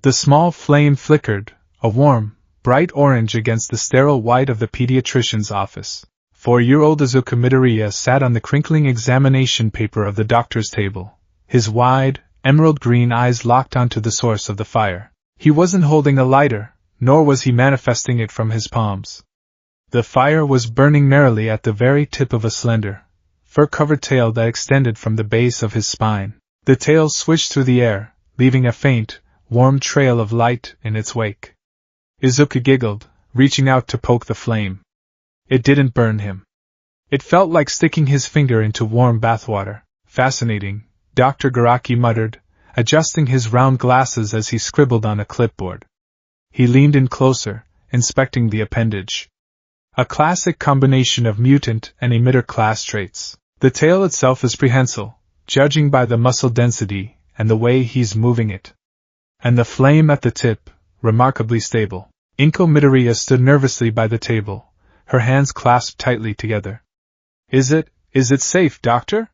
The small flame flickered, a warm, bright orange against the sterile white of the pediatrician's office. 4-year-old Izuku Midoriya sat on the crinkling examination paper of the doctor's table, his wide, emerald green eyes locked onto the source of the fire. He wasn't holding a lighter, nor was he manifesting it from his palms. The fire was burning merrily at the very tip of a slender, fur-covered tail that extended from the base of his spine. The tail swished through the air, leaving a faint, warm trail of light in its wake. Izuku giggled, reaching out to poke the flame. It didn't burn him. It felt like sticking his finger into warm bathwater. Fascinating, Dr. Garaki muttered, adjusting his round glasses as he scribbled on a clipboard. He leaned in closer, inspecting the appendage. A classic combination of mutant and emitter class traits. The tail itself is prehensile, judging by the muscle density and the way he's moving it. And the flame at the tip, remarkably stable. Inko Midoriya stood nervously by the table, her hands clasped tightly together. Is it safe, doctor?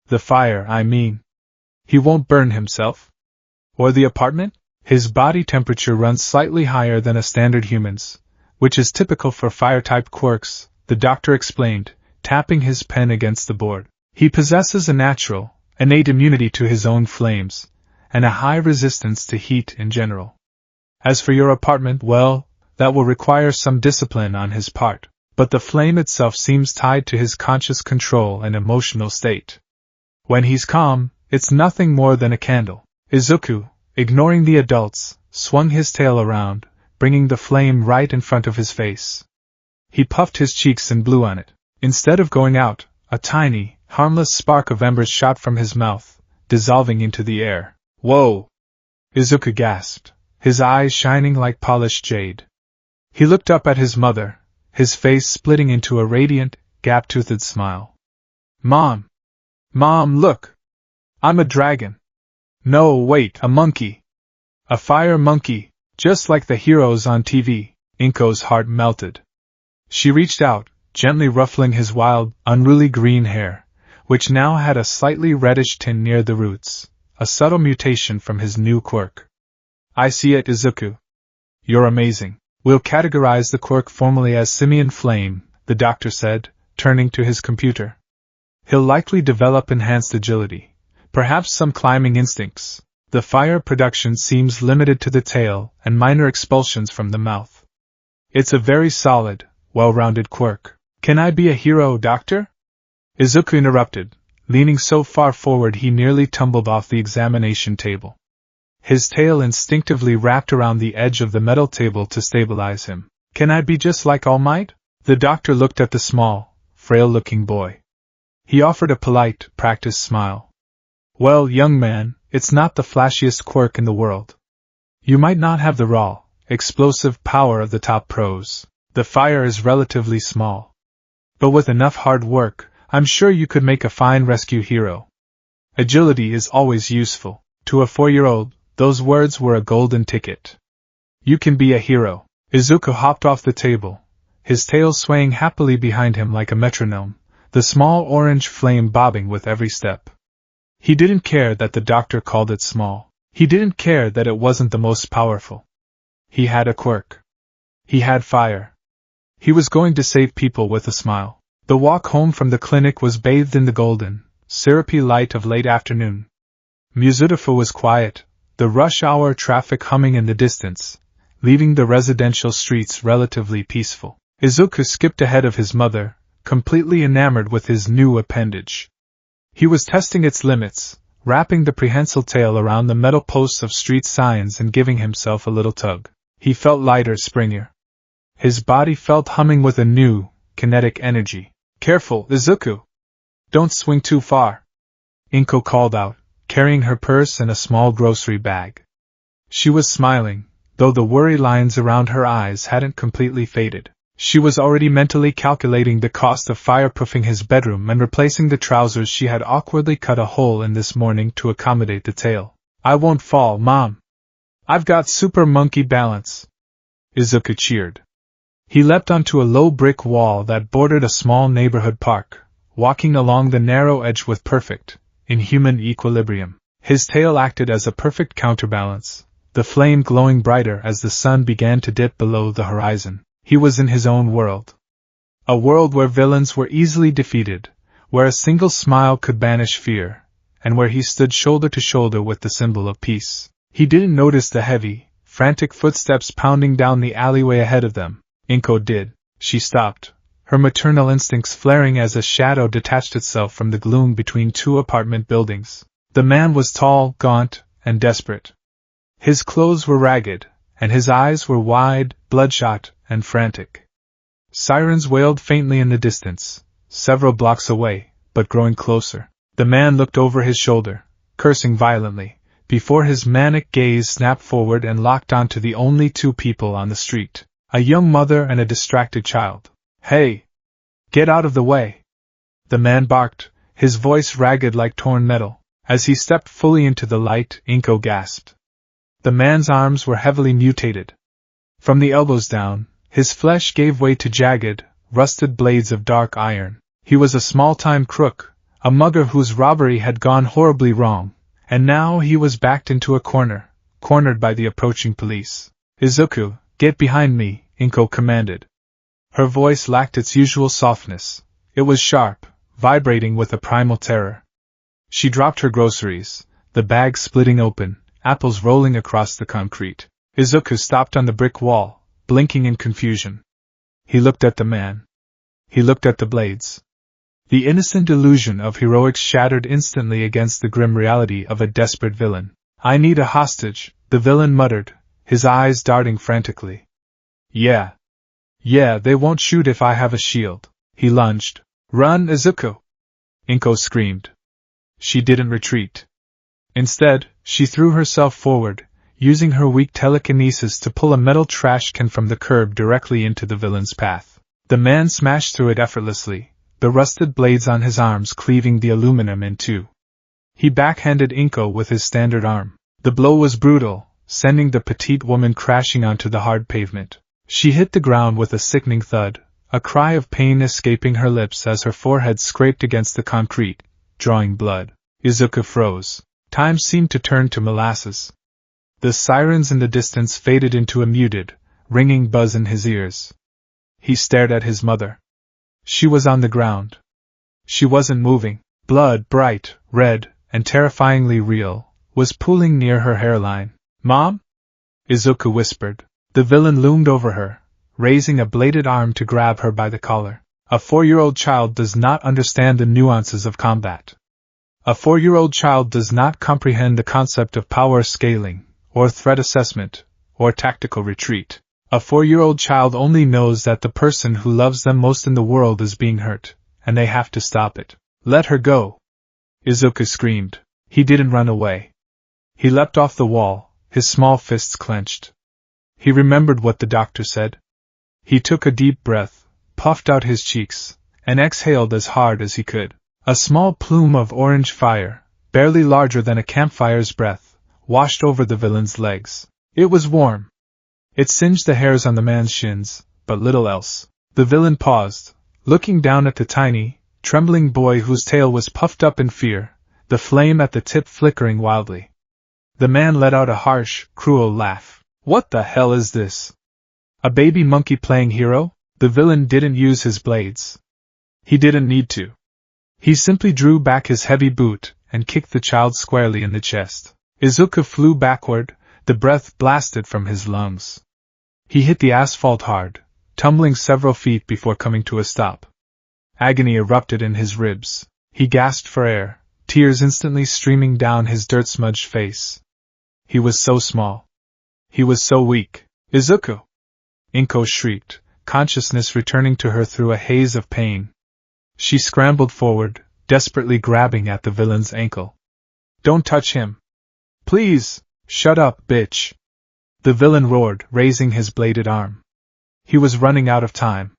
The fire, I mean. He won't burn himself? Or the apartment? His body temperature runs slightly higher than a standard human's, which is typical for fire-type quirks, the doctor explained, tapping his pen against the board. He possesses a natural, innate immunity to his own flames, and a high resistance to heat in general. As for your apartment, well, that will require some discipline on his part, but the flame itself seems tied to his conscious control and emotional state. When he's calm, it's nothing more than a candle. Izuku, ignoring the adults, swung his tail around, bringing the flame right in front of his face. He puffed his cheeks and blew on it. Instead of going out, a tiny, harmless spark of embers shot from his mouth, dissolving into the air. Whoa! Izuku gasped, his eyes shining like polished jade. He looked up at his mother, his face splitting into a radiant, gap-toothed smile. Mom! Mom, look! I'm a dragon! No, wait, a monkey! A fire monkey, just like the heroes on TV. Inko's heart melted. She reached out, gently ruffling his wild, unruly green hair, which now had a slightly reddish tint near the roots, a subtle mutation from his new quirk. I see it, Izuku. You're amazing. We'll categorize the quirk formally as Simian Flame, the doctor said, turning to his computer. He'll likely develop enhanced agility, perhaps some climbing instincts. The fire production seems limited to the tail and minor expulsions from the mouth. It's a very solid, well-rounded quirk. Can I be a hero, doctor? Izuku interrupted, leaning so far forward he nearly tumbled off the examination table. His tail instinctively wrapped around the edge of the metal table to stabilize him. Can I be just like All Might? The doctor looked at the small, frail-looking boy. He offered a polite, practiced smile. Well, young man, it's not the flashiest quirk in the world. You might not have the raw, explosive power of the top pros. The fire is relatively small. But with enough hard work, I'm sure you could make a fine rescue hero. Agility is always useful. To a 4-year-old, those words were a golden ticket. You can be a hero. Izuku hopped off the table, his tail swaying happily behind him like a metronome, the small orange flame bobbing with every step. He didn't care that the doctor called it small. He didn't care that it wasn't the most powerful. He had a quirk. He had fire. He was going to save people with a smile. The walk home from the clinic was bathed in the golden, syrupy light of late afternoon. Mizudafu was quiet, the rush hour traffic humming in the distance, leaving the residential streets relatively peaceful. Izuku skipped ahead of his mother, completely enamored with his new appendage. He was testing its limits, wrapping the prehensile tail around the metal posts of street signs and giving himself a little tug. He felt lighter, springier. His body felt humming with a new, kinetic energy. Careful, Izuku! Don't swing too far! Inko called out, carrying her purse and a small grocery bag. She was smiling, though the worry lines around her eyes hadn't completely faded. She was already mentally calculating the cost of fireproofing his bedroom and replacing the trousers she had awkwardly cut a hole in this morning to accommodate the tail. I won't fall, Mom. I've got super monkey balance. Izuku cheered. He leapt onto a low brick wall that bordered a small neighborhood park, walking along the narrow edge with perfect, inhuman equilibrium. His tail acted as a perfect counterbalance, the flame glowing brighter as the sun began to dip below the horizon. He was in his own world. A world where villains were easily defeated, where a single smile could banish fear, and where he stood shoulder to shoulder with the symbol of peace. He didn't notice the heavy, frantic footsteps pounding down the alleyway ahead of them. Inko did. She stopped, her maternal instincts flaring as a shadow detached itself from the gloom between two apartment buildings. The man was tall, gaunt, and desperate. His clothes were ragged, and his eyes were wide, bloodshot, and frantic. Sirens wailed faintly in the distance, several blocks away, but growing closer. The man looked over his shoulder, cursing violently, before his manic gaze snapped forward and locked onto the only two people on the street, a young mother and a distracted child. "Hey! Get out of the way!" The man barked, his voice ragged like torn metal. As he stepped fully into the light, Inko gasped. The man's arms were heavily mutated. From the elbows down, his flesh gave way to jagged, rusted blades of dark iron. He was a small-time crook, a mugger whose robbery had gone horribly wrong, and now he was backed into a cornered by the approaching police. "Izuku, get behind me," Inko commanded. Her voice lacked its usual softness. It was sharp, vibrating with a primal terror. She dropped her groceries, the bag splitting open, apples rolling across the concrete. Izuku stopped on the brick wall, blinking in confusion. He looked at the man. He looked at the blades. The innocent illusion of heroics shattered instantly against the grim reality of a desperate villain. "I need a hostage," the villain muttered, his eyes darting frantically. Yeah, they won't shoot if I have a shield." He lunged. "Run, Izuku!" Inko screamed. She didn't retreat. Instead, she threw herself forward, using her weak telekinesis to pull a metal trash can from the curb directly into the villain's path. The man smashed through it effortlessly, the rusted blades on his arms cleaving the aluminum in two. He backhanded Inko with his standard arm. The blow was brutal, sending the petite woman crashing onto the hard pavement. She hit the ground with a sickening thud, a cry of pain escaping her lips as her forehead scraped against the concrete, drawing blood. Izuku froze. Time seemed to turn to molasses. The sirens in the distance faded into a muted, ringing buzz in his ears. He stared at his mother. She was on the ground. She wasn't moving. Blood, bright, red, and terrifyingly real, was pooling near her hairline. "Mom?" Izuku whispered. The villain loomed over her, raising a bladed arm to grab her by the collar. A 4-year-old child does not understand the nuances of combat. A 4-year-old child does not comprehend the concept of power scaling, or threat assessment, or tactical retreat. A 4-year-old child only knows that the person who loves them most in the world is being hurt, and they have to stop it. "Let her go!" Izuku screamed. He didn't run away. He leapt off the wall, his small fists clenched. He remembered what the doctor said. He took a deep breath, puffed out his cheeks, and exhaled as hard as he could. A small plume of orange fire, barely larger than a campfire's breath, washed over the villain's legs. It was warm. It singed the hairs on the man's shins, but little else. The villain paused, looking down at the tiny, trembling boy whose tail was puffed up in fear, the flame at the tip flickering wildly. The man let out a harsh, cruel laugh. "What the hell is this? A baby monkey playing hero?" The villain didn't use his blades. He didn't need to. He simply drew back his heavy boot and kicked the child squarely in the chest. Izuku flew backward, the breath blasted from his lungs. He hit the asphalt hard, tumbling several feet before coming to a stop. Agony erupted in his ribs. He gasped for air, tears instantly streaming down his dirt-smudged face. He was so small. He was so weak. "Izuku!" Inko shrieked, consciousness returning to her through a haze of pain. She scrambled forward, desperately grabbing at the villain's ankle. "Don't touch him! Please! Shut up, bitch!" The villain roared, raising his bladed arm. He was running out of time.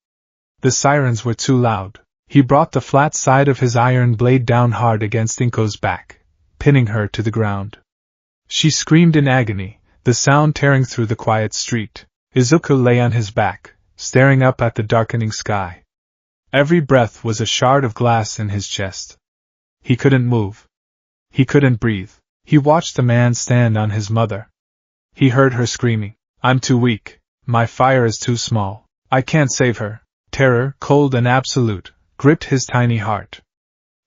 The sirens were too loud. He brought the flat side of his iron blade down hard against Inko's back, pinning her to the ground. She screamed in agony, the sound tearing through the quiet street. Izuku lay on his back, staring up at the darkening sky. Every breath was a shard of glass in his chest. He couldn't move. He couldn't breathe. He watched the man stand on his mother. He heard her screaming. I'm too weak. My fire is too small. I can't save her. Terror, cold and absolute, gripped his tiny heart.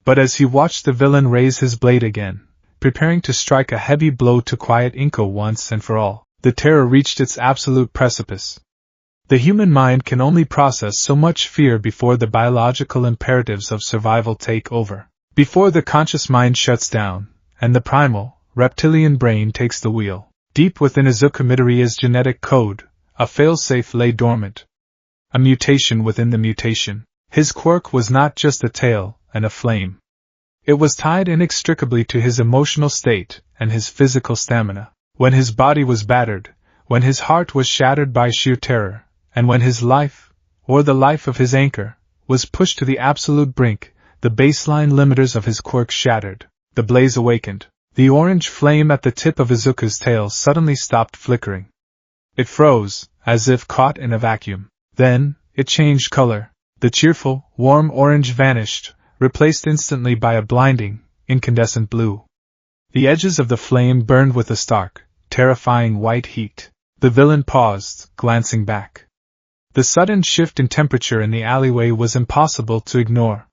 But as he watched the villain raise his blade again, preparing to strike a heavy blow to quiet Inko once and for all, the terror reached its absolute precipice. The human mind can only process so much fear before the biological imperatives of survival take over, before the conscious mind shuts down, and the primal, reptilian brain takes the wheel. Deep within Izuku Midoriya's genetic code, a failsafe lay dormant. A mutation within the mutation. His quirk was not just a tail and a flame. It was tied inextricably to his emotional state and his physical stamina. When his body was battered, when his heart was shattered by sheer terror, and when his life, or the life of his anchor, was pushed to the absolute brink, the baseline limiters of his quirk shattered. The blaze awakened. The orange flame at the tip of Izuku's tail suddenly stopped flickering. It froze, as if caught in a vacuum. Then, it changed color. The cheerful, warm orange vanished, replaced instantly by a blinding, incandescent blue. The edges of the flame burned with a stark, terrifying white heat. The villain paused, glancing back. The sudden shift in temperature in the alleyway was impossible to ignore.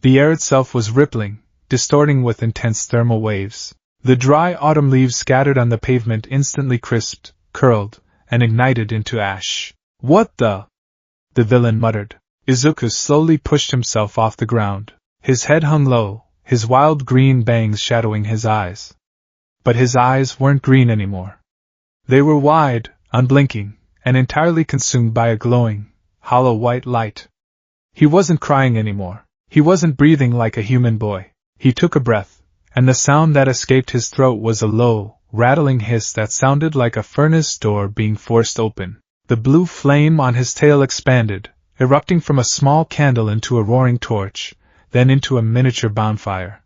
The air itself was rippling, distorting with intense thermal waves. The dry autumn leaves scattered on the pavement instantly crisped, curled, and ignited into ash. What the? The villain muttered. Izuku slowly pushed himself off the ground. His head hung low, his wild green bangs shadowing his eyes. But his eyes weren't green anymore. They were wide, unblinking, and entirely consumed by a glowing, hollow white light. He wasn't crying anymore. He wasn't breathing like a human boy. He took a breath, and the sound that escaped his throat was a low, rattling hiss that sounded like a furnace door being forced open. The blue flame on his tail expanded, erupting from a small candle into a roaring torch, then into a miniature bonfire.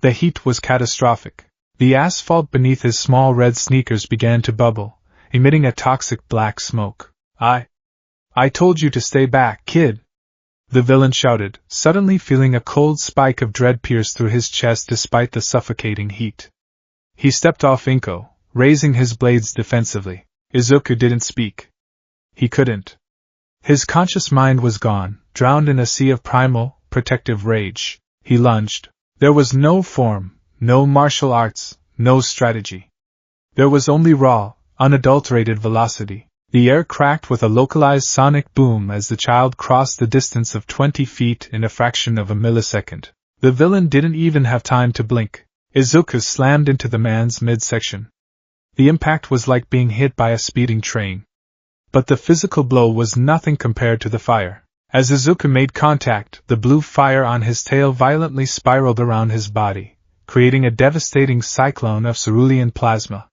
The heat was catastrophic. The asphalt beneath his small red sneakers began to bubble, emitting a toxic black smoke. I told you to stay back, kid! The villain shouted, suddenly feeling a cold spike of dread pierce through his chest despite the suffocating heat. He stepped off Inko, raising his blades defensively. Izuku didn't speak. He couldn't. His conscious mind was gone, drowned in a sea of primal, protective rage. He lunged. There was no form, no martial arts, no strategy. There was only raw, unadulterated velocity. The air cracked with a localized sonic boom as the child crossed the distance of 20 feet in a fraction of a millisecond. The villain didn't even have time to blink. Izuku slammed into the man's midsection. The impact was like being hit by a speeding train. But the physical blow was nothing compared to the fire. As Izuku made contact, the blue fire on his tail violently spiraled around his body, creating a devastating cyclone of cerulean plasma.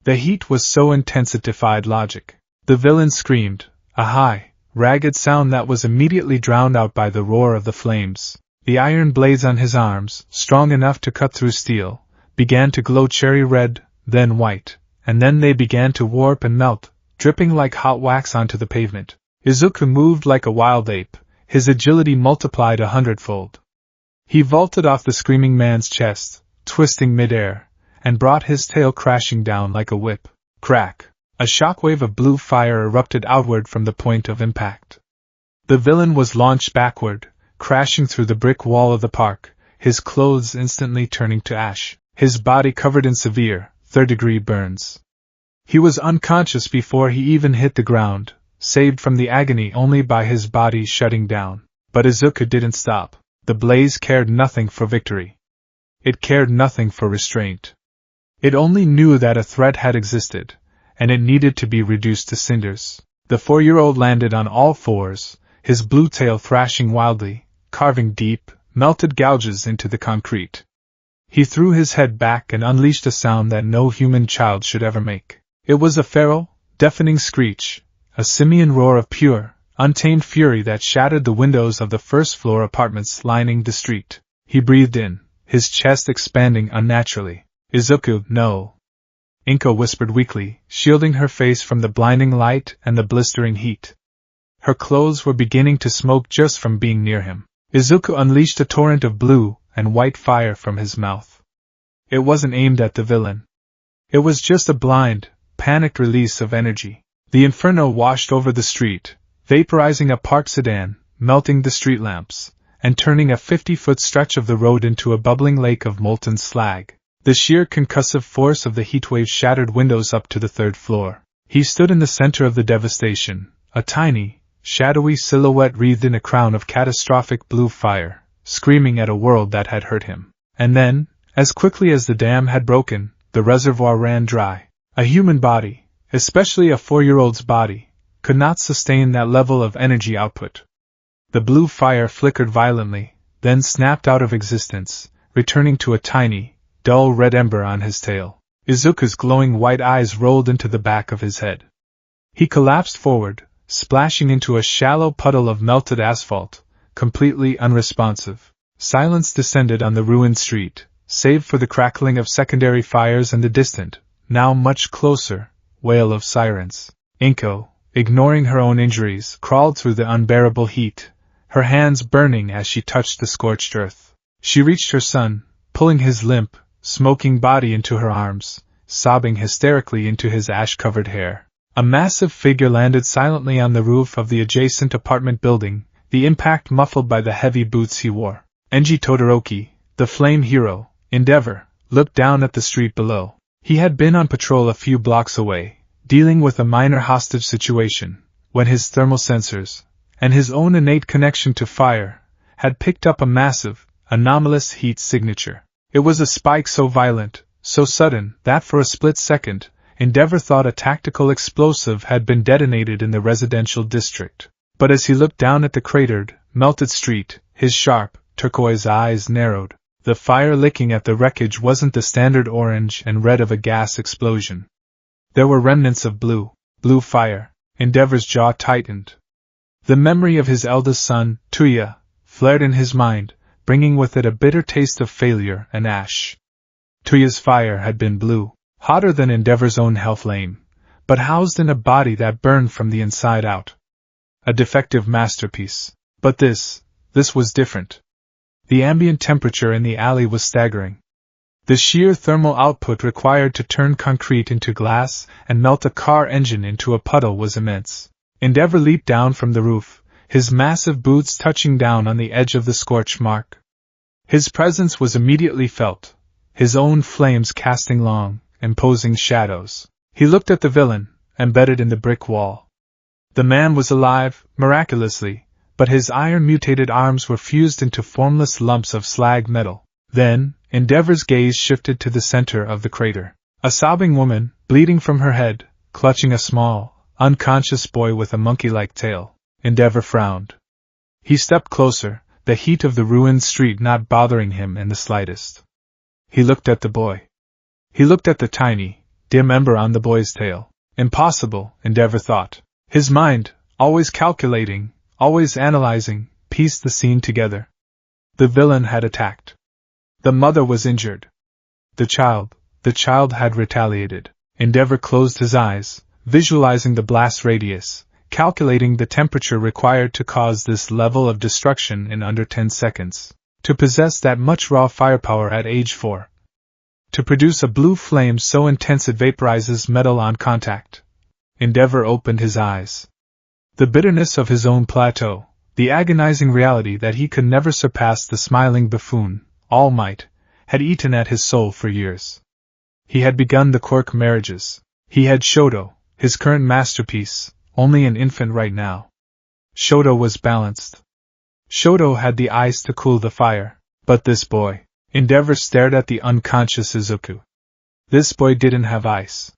The heat was so intense it defied logic. The villain screamed, a high, ragged sound that was immediately drowned out by the roar of the flames. The iron blades on his arms, strong enough to cut through steel, began to glow cherry red, then white, and then they began to warp and melt, dripping like hot wax onto the pavement. Izuku moved like a wild ape, his agility multiplied 100-fold. He vaulted off the screaming man's chest, twisting midair, and brought his tail crashing down like a whip. Crack! A shockwave of blue fire erupted outward from the point of impact. The villain was launched backward, crashing through the brick wall of the park, his clothes instantly turning to ash, his body covered in severe, third-degree burns. He was unconscious before he even hit the ground, saved from the agony only by his body shutting down. But Izuku didn't stop. The blaze cared nothing for victory. It cared nothing for restraint. It only knew that a threat had existed, and it needed to be reduced to cinders. The 4-year-old landed on all fours, his blue tail thrashing wildly, carving deep, melted gouges into the concrete. He threw his head back and unleashed a sound that no human child should ever make. It was a feral, deafening screech, a simian roar of pure, untamed fury that shattered the windows of the first-floor apartments lining the street. He breathed in, his chest expanding unnaturally. Izuku, no. Inko whispered weakly, shielding her face from the blinding light and the blistering heat. Her clothes were beginning to smoke just from being near him. Izuku unleashed a torrent of blue and white fire from his mouth. It wasn't aimed at the villain. It was just a blind, panicked release of energy. The inferno washed over the street, vaporizing a parked sedan, melting the street lamps, and turning a 50-foot stretch of the road into a bubbling lake of molten slag. The sheer concussive force of the heatwave shattered windows up to the third floor. He stood in the center of the devastation, a tiny, shadowy silhouette wreathed in a crown of catastrophic blue fire, screaming at a world that had hurt him. And then, as quickly as the dam had broken, the reservoir ran dry. A human body, especially a 4-year-old's body, could not sustain that level of energy output. The blue fire flickered violently, then snapped out of existence, returning to a tiny, dull red ember on his tail. Izuku's glowing white eyes rolled into the back of his head. He collapsed forward, splashing into a shallow puddle of melted asphalt, completely unresponsive. Silence descended on the ruined street, save for the crackling of secondary fires and the distant, now much closer, wail of sirens. Inko, ignoring her own injuries, crawled through the unbearable heat, her hands burning as she touched the scorched earth. She reached her son, pulling his limp, smoking body into her arms, sobbing hysterically into his ash-covered hair. A massive figure landed silently on the roof of the adjacent apartment building, the impact muffled by the heavy boots he wore. Enji Todoroki, the flame hero, Endeavor, looked down at the street below. He had been on patrol a few blocks away, dealing with a minor hostage situation, when his thermal sensors, and his own innate connection to fire, had picked up a massive, anomalous heat signature. It was a spike so violent, so sudden, that for a split second, Endeavor thought a tactical explosive had been detonated in the residential district. But as he looked down at the cratered, melted street, his sharp, turquoise eyes narrowed. The fire licking at the wreckage wasn't the standard orange and red of a gas explosion. There were remnants of blue fire. Endeavor's jaw tightened. The memory of his eldest son, Tuya, flared in his mind, bringing with it a bitter taste of failure and ash. Tuya's fire had been blue, hotter than Endeavor's own hell flame, but housed in a body that burned from the inside out. A defective masterpiece. But this was different. The ambient temperature in the alley was staggering. The sheer thermal output required to turn concrete into glass and melt a car engine into a puddle was immense. Endeavor leaped down from the roof, his massive boots touching down on the edge of the scorch mark. His presence was immediately felt, his own flames casting long, imposing shadows. He looked at the villain, embedded in the brick wall. The man was alive, miraculously, but his iron-mutated arms were fused into formless lumps of slag metal. Then, Endeavor's gaze shifted to the center of the crater. A sobbing woman, bleeding from her head, clutching a small, unconscious boy with a monkey-like tail. Endeavor frowned. He stepped closer, the heat of the ruined street not bothering him in the slightest. He looked at the boy. He looked at the tiny, dim ember on the boy's tail. Impossible, Endeavor thought. His mind, always calculating, always analyzing, pieced the scene together. The villain had attacked. The mother was injured. The child had retaliated. Endeavor closed his eyes, visualizing the blast radius, calculating the temperature required to cause this level of destruction in under 10 seconds. To possess that much raw firepower at age 4. To produce a blue flame so intense it vaporizes metal on contact. Endeavor opened his eyes. The bitterness of his own plateau, the agonizing reality that he could never surpass the smiling buffoon, All Might, had eaten at his soul for years. He had begun the Quirk marriages. He had Shoto, his current masterpiece, only an infant right now. Shoto was balanced. Shoto had the ice to cool the fire. But this boy. Endeavor stared at the unconscious Izuku. This boy didn't have ice.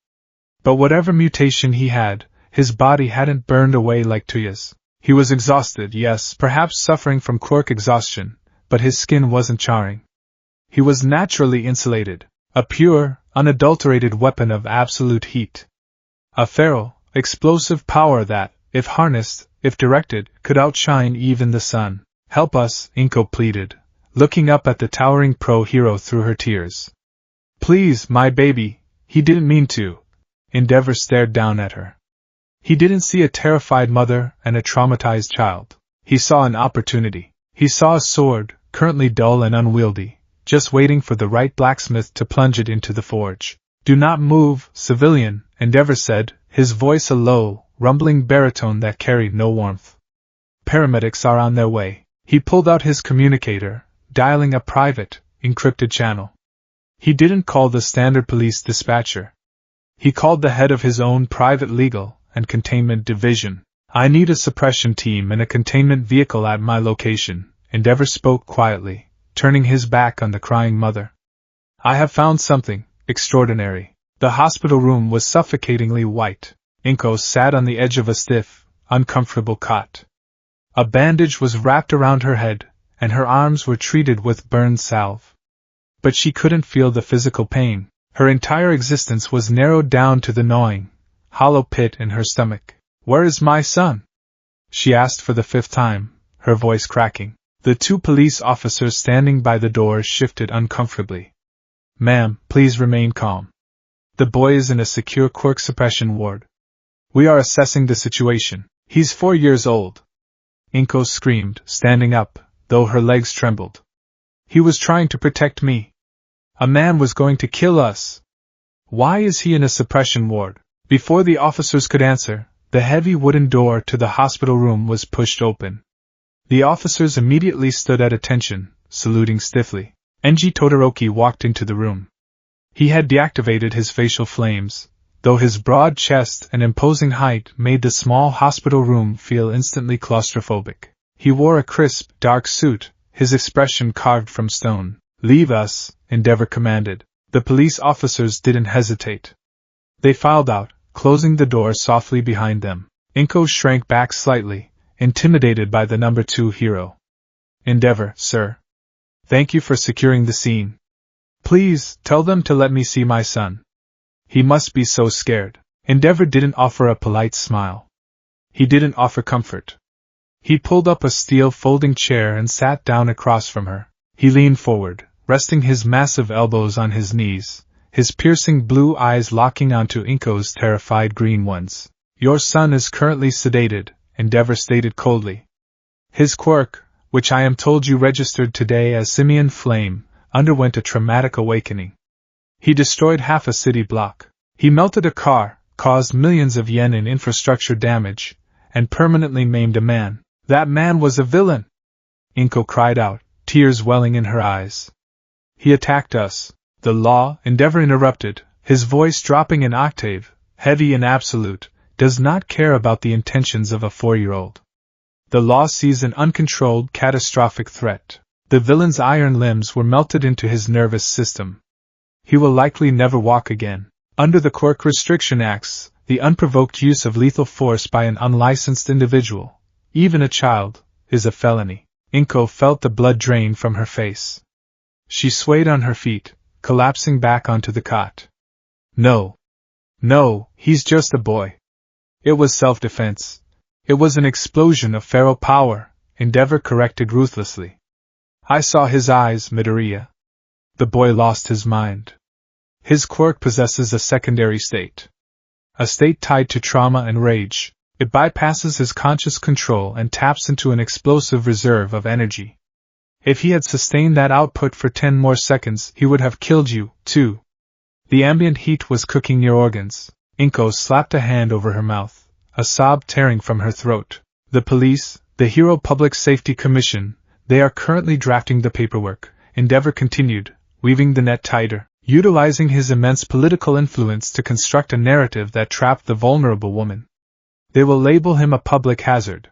But whatever mutation he had, his body hadn't burned away like Tuya's. He was exhausted, yes, perhaps suffering from Quirk exhaustion, but his skin wasn't charring. He was naturally insulated, a pure, unadulterated weapon of absolute heat. A feral, explosive power that, if harnessed, if directed, could outshine even the sun. Help us, Inko pleaded, looking up at the towering pro-hero through her tears. Please, my baby, he didn't mean to. Endeavor stared down at her. He didn't see a terrified mother and a traumatized child. He saw an opportunity. He saw a sword, currently dull and unwieldy, just waiting for the right blacksmith to plunge it into the forge. Do not move, civilian, Endeavor said, his voice a low, rumbling baritone that carried no warmth. Paramedics are on their way. He pulled out his communicator, dialing a private, encrypted channel. He didn't call the standard police dispatcher. He called the head of his own private legal and containment division. I need a suppression team and a containment vehicle at my location, Endeavor spoke quietly, turning his back on the crying mother. I have found something extraordinary. The hospital room was suffocatingly white. Inko sat on the edge of a stiff, uncomfortable cot. A bandage was wrapped around her head, and her arms were treated with burn salve. But she couldn't feel the physical pain. Her entire existence was narrowed down to the gnawing, hollow pit in her stomach. Where is my son? She asked for the 5th time, her voice cracking. The 2 police officers standing by the door shifted uncomfortably. Ma'am, please remain calm. The boy is in a secure Quirk suppression ward. We are assessing the situation. He's 4 years old. Inko screamed, standing up, though her legs trembled. He was trying to protect me. A man was going to kill us. Why is he in a suppression ward? Before the officers could answer, the heavy wooden door to the hospital room was pushed open. The officers immediately stood at attention, saluting stiffly. Enji Todoroki walked into the room. He had deactivated his facial flames, though his broad chest and imposing height made the small hospital room feel instantly claustrophobic. He wore a crisp, dark suit, his expression carved from stone. Leave us, Endeavor commanded. The police officers didn't hesitate. They filed out, closing the door softly behind them. Inko shrank back slightly, intimidated by the number 2 hero. Endeavor, sir. Thank you for securing the scene. Please, tell them to let me see my son. He must be so scared. Endeavor didn't offer a polite smile. He didn't offer comfort. He pulled up a steel folding chair and sat down across from her. He leaned forward, resting his massive elbows on his knees, his piercing blue eyes locking onto Inko's terrified green ones. Your son is currently sedated, Endeavor stated coldly. His quirk, which I am told you registered today as Simian Flame, underwent a traumatic awakening. He destroyed half a city block. He melted a car, caused millions of yen in infrastructure damage, and permanently maimed a man. That man was a villain! Inko cried out, tears welling in her eyes. He attacked us. The law, Endeavor interrupted, his voice dropping an octave, heavy and absolute, does not care about the intentions of a 4-year-old. The law sees an uncontrolled, catastrophic threat. The villain's iron limbs were melted into his nervous system. He will likely never walk again. Under the Quirk Restriction Acts, the unprovoked use of lethal force by an unlicensed individual, even a child, is a felony. Inko felt the blood drain from her face. She swayed on her feet, collapsing back onto the cot. No. No, he's just a boy. It was self-defense. It was an explosion of feral power, Endeavor corrected ruthlessly. I saw his eyes, Midoriya. The boy lost his mind. His quirk possesses a secondary state. A state tied to trauma and rage. It bypasses his conscious control and taps into an explosive reserve of energy. If he had sustained that output for 10 more seconds, he would have killed you, too. The ambient heat was cooking your organs. Inko slapped a hand over her mouth, a sob tearing from her throat. The police, the Hero Public Safety Commission, they are currently drafting the paperwork, Endeavor continued, weaving the net tighter, utilizing his immense political influence to construct a narrative that trapped the vulnerable woman. They will label him a public hazard.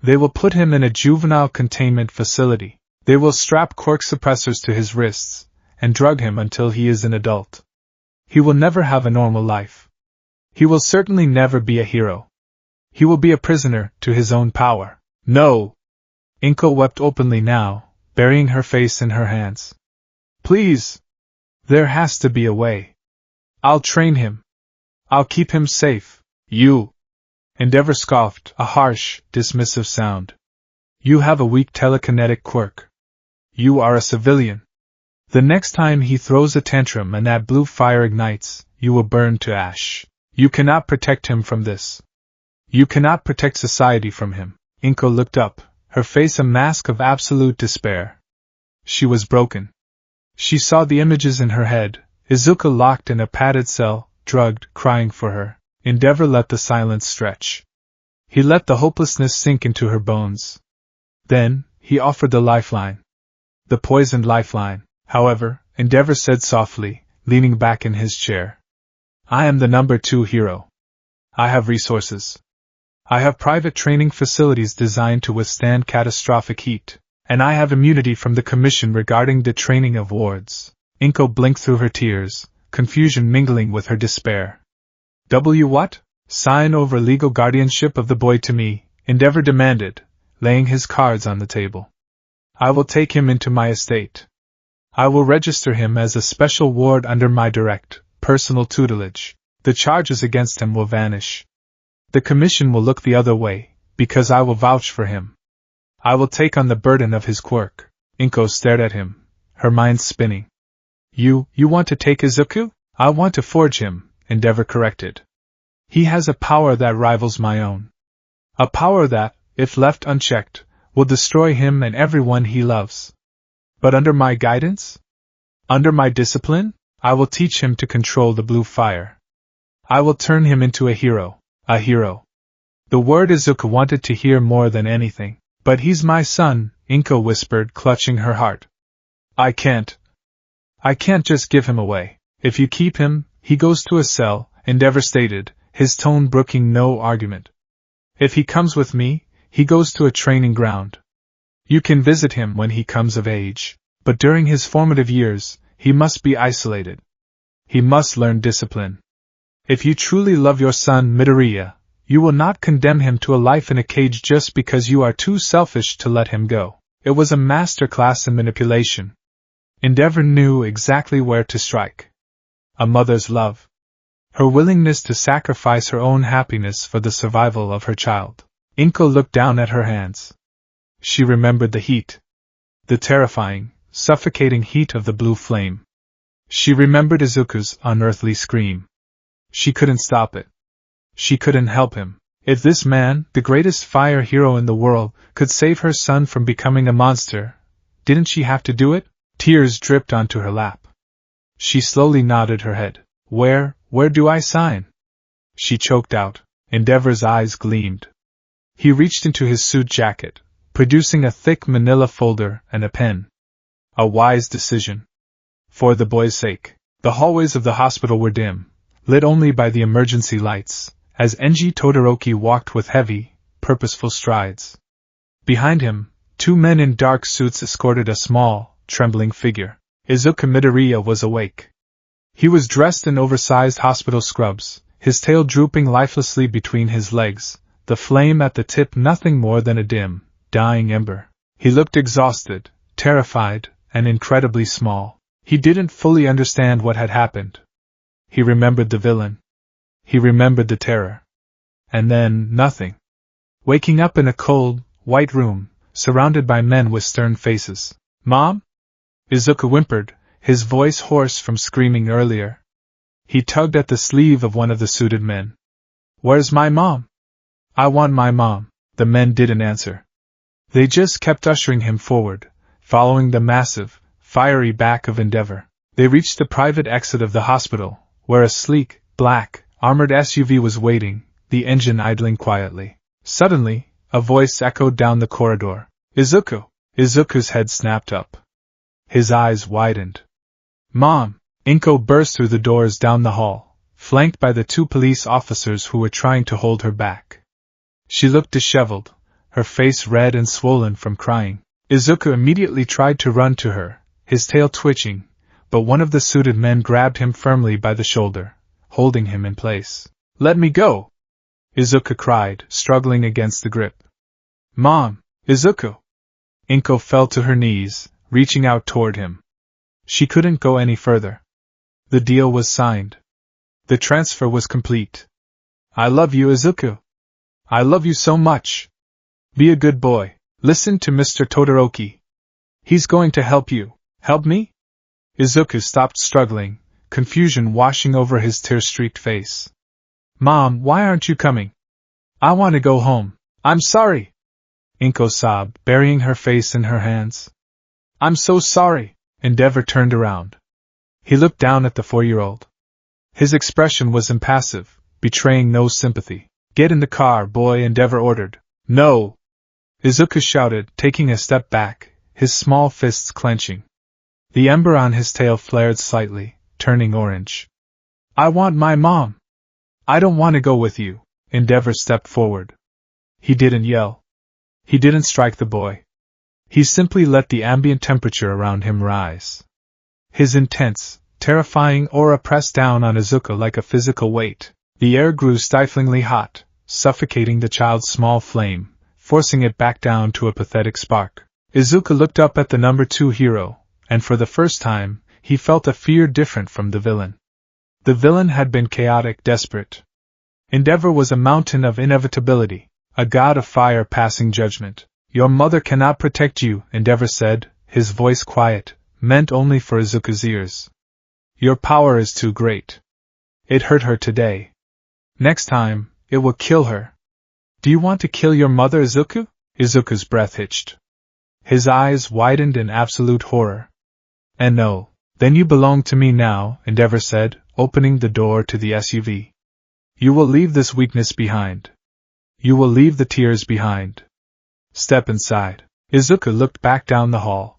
They will put him in a juvenile containment facility. They will strap quirk suppressors to his wrists, and drug him until he is an adult. He will never have a normal life. He will certainly never be a hero. He will be a prisoner to his own power. No! Inko wept openly now, burying her face in her hands. Please! There has to be a way. I'll train him. I'll keep him safe. You! Endeavor scoffed, a harsh, dismissive sound. You have a weak telekinetic quirk. You are a civilian. The next time he throws a tantrum and that blue fire ignites, you will burn to ash. You cannot protect him from this. You cannot protect society from him. Inko looked up, her face a mask of absolute despair. She was broken. She saw the images in her head, Izuku locked in a padded cell, drugged, crying for her. Endeavor let the silence stretch. He let the hopelessness sink into her bones. Then, he offered the lifeline. The poisoned lifeline, however, Endeavor said softly, leaning back in his chair. I am the number 2 hero. I have resources. I have private training facilities designed to withstand catastrophic heat, and I have immunity from the commission regarding the training of wards. Inko blinked through her tears, confusion mingling with her despair. What? Sign over legal guardianship of the boy to me, Endeavor demanded, laying his cards on the table. I will take him into my estate. I will register him as a special ward under my direct, personal tutelage. The charges against him will vanish. The commission will look the other way, because I will vouch for him. I will take on the burden of his quirk. Inko stared at him, her mind spinning. You want to take Izuku? I want to forge him, Endeavor corrected. He has a power that rivals my own. A power that, if left unchecked, will destroy him and everyone he loves. But under my guidance? Under my discipline? I will teach him to control the blue fire. I will turn him into a hero. A hero. The word Izuku wanted to hear more than anything. But he's my son, Inko whispered, clutching her heart. I can't just give him away. If you keep him, he goes to a cell, Endeavor stated, his tone brooking no argument. If he comes with me, he goes to a training ground. You can visit him when he comes of age, but during his formative years, he must be isolated. He must learn discipline. If you truly love your son Midoriya, you will not condemn him to a life in a cage just because you are too selfish to let him go. It was a master class in manipulation. Endeavor knew exactly where to strike. A mother's love. Her willingness to sacrifice her own happiness for the survival of her child. Inko looked down at her hands. She remembered the heat. The terrifying, suffocating heat of the blue flame. She remembered Izuku's unearthly scream. She couldn't stop it. She couldn't help him. If this man, the greatest fire hero in the world, could save her son from becoming a monster, didn't she have to do it? Tears dripped onto her lap. She slowly nodded her head. Where do I sign? She choked out. Endeavor's eyes gleamed. He reached into his suit jacket, producing a thick manila folder and a pen. A wise decision. For the boy's sake. The hallways of the hospital were dim, lit only by the emergency lights, as Enji Todoroki walked with heavy, purposeful strides. Behind him, 2 men in dark suits escorted a small, trembling figure. Izuku Midoriya was awake. He was dressed in oversized hospital scrubs, his tail drooping lifelessly between his legs, the flame at the tip nothing more than a dim, dying ember. He looked exhausted, terrified, and incredibly small. He didn't fully understand what had happened. He remembered the villain. He remembered the terror. And then, nothing. Waking up in a cold, white room, surrounded by men with stern faces. Mom? Izuku whimpered, his voice hoarse from screaming earlier. He tugged at the sleeve of one of the suited men. Where's my mom? I want my mom. The men didn't answer. They just kept ushering him forward, following the massive, fiery back of Endeavor. They reached the private exit of the hospital, where a sleek, black, armored SUV was waiting, the engine idling quietly. Suddenly, a voice echoed down the corridor. Izuku! Izuku's head snapped up. His eyes widened. Mom! Inko burst through the doors down the hall, flanked by the 2 police officers who were trying to hold her back. She looked disheveled, her face red and swollen from crying. Izuku immediately tried to run to her, his tail twitching, but one of the suited men grabbed him firmly by the shoulder, holding him in place. Let me go! Izuku cried, struggling against the grip. Mom! Izuku! Inko fell to her knees, reaching out toward him. She couldn't go any further. The deal was signed. The transfer was complete. I love you, Izuku. I love you so much. Be a good boy. Listen to Mr. Todoroki. He's going to help you. Help me? Izuku stopped struggling, confusion washing over his tear-streaked face. Mom, why aren't you coming? I want to go home. I'm sorry. Inko sobbed, burying her face in her hands. I'm so sorry. Endeavor turned around. He looked down at the 4-year-old. His expression was impassive, betraying no sympathy. "Get in the car, boy," Endeavor ordered. "No!" Izuku shouted, taking a step back, his small fists clenching. The ember on his tail flared slightly, turning orange. "I want my mom! I don't want to go with you!" Endeavor stepped forward. He didn't yell. He didn't strike the boy. He simply let the ambient temperature around him rise. His intense, terrifying aura pressed down on Izuku like a physical weight. The air grew stiflingly hot, suffocating the child's small flame, forcing it back down to a pathetic spark. Izuku looked up at the number 2 hero, and for the first time, he felt a fear different from the villain. The villain had been chaotic, desperate. Endeavor was a mountain of inevitability, a god of fire passing judgment. "Your mother cannot protect you," Endeavor said, his voice quiet, meant only for Izuku's ears. "Your power is too great. It hurt her today. Next time, it will kill her." "Do you want to kill your mother, Izuku?" Izuku's breath hitched. His eyes widened in absolute horror. "And no, then you belong to me now," Endeavor said, opening the door to the SUV. "You will leave this weakness behind. You will leave the tears behind. Step inside." Izuku looked back down the hall.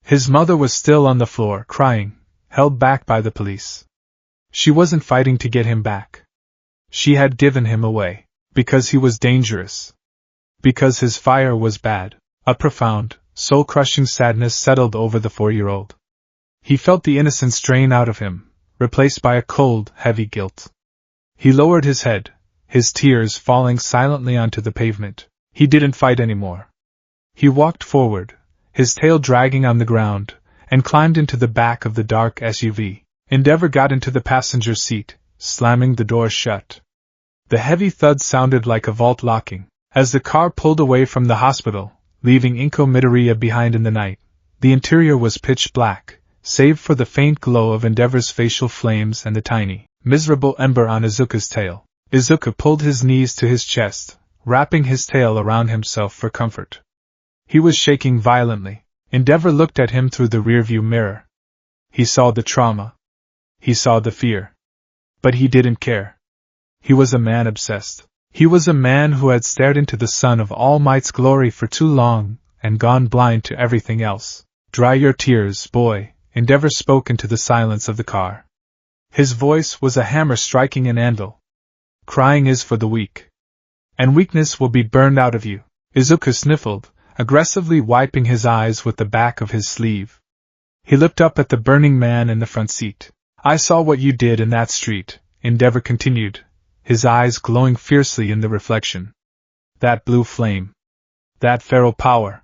His mother was still on the floor, crying, held back by the police. She wasn't fighting to get him back. She had given him away. Because he was dangerous. Because his fire was bad. A profound, soul-crushing sadness settled over the 4-year-old. He felt the innocence drain out of him, replaced by a cold, heavy guilt. He lowered his head, his tears falling silently onto the pavement. He didn't fight anymore. He walked forward, his tail dragging on the ground, and climbed into the back of the dark SUV. Endeavor got into the passenger seat, slamming the door shut. The heavy thud sounded like a vault locking. As the car pulled away from the hospital, leaving Inko Midoriya behind in the night, the interior was pitch black, save for the faint glow of Endeavor's facial flames and the tiny, miserable ember on Izuku's tail. Izuku pulled his knees to his chest, wrapping his tail around himself for comfort. He was shaking violently. Endeavor looked at him through the rearview mirror. He saw the trauma. He saw the fear. But he didn't care. He was a man obsessed. He was a man who had stared into the sun of All Might's glory for too long, and gone blind to everything else. "Dry your tears, boy," Endeavor spoke into the silence of the car. His voice was a hammer striking an anvil. "Crying is for the weak. And weakness will be burned out of you." Izuku sniffled, aggressively wiping his eyes with the back of his sleeve. He looked up at the burning man in the front seat. "I saw what you did in that street," Endeavor continued, his eyes glowing fiercely in the reflection. "That blue flame. That feral power.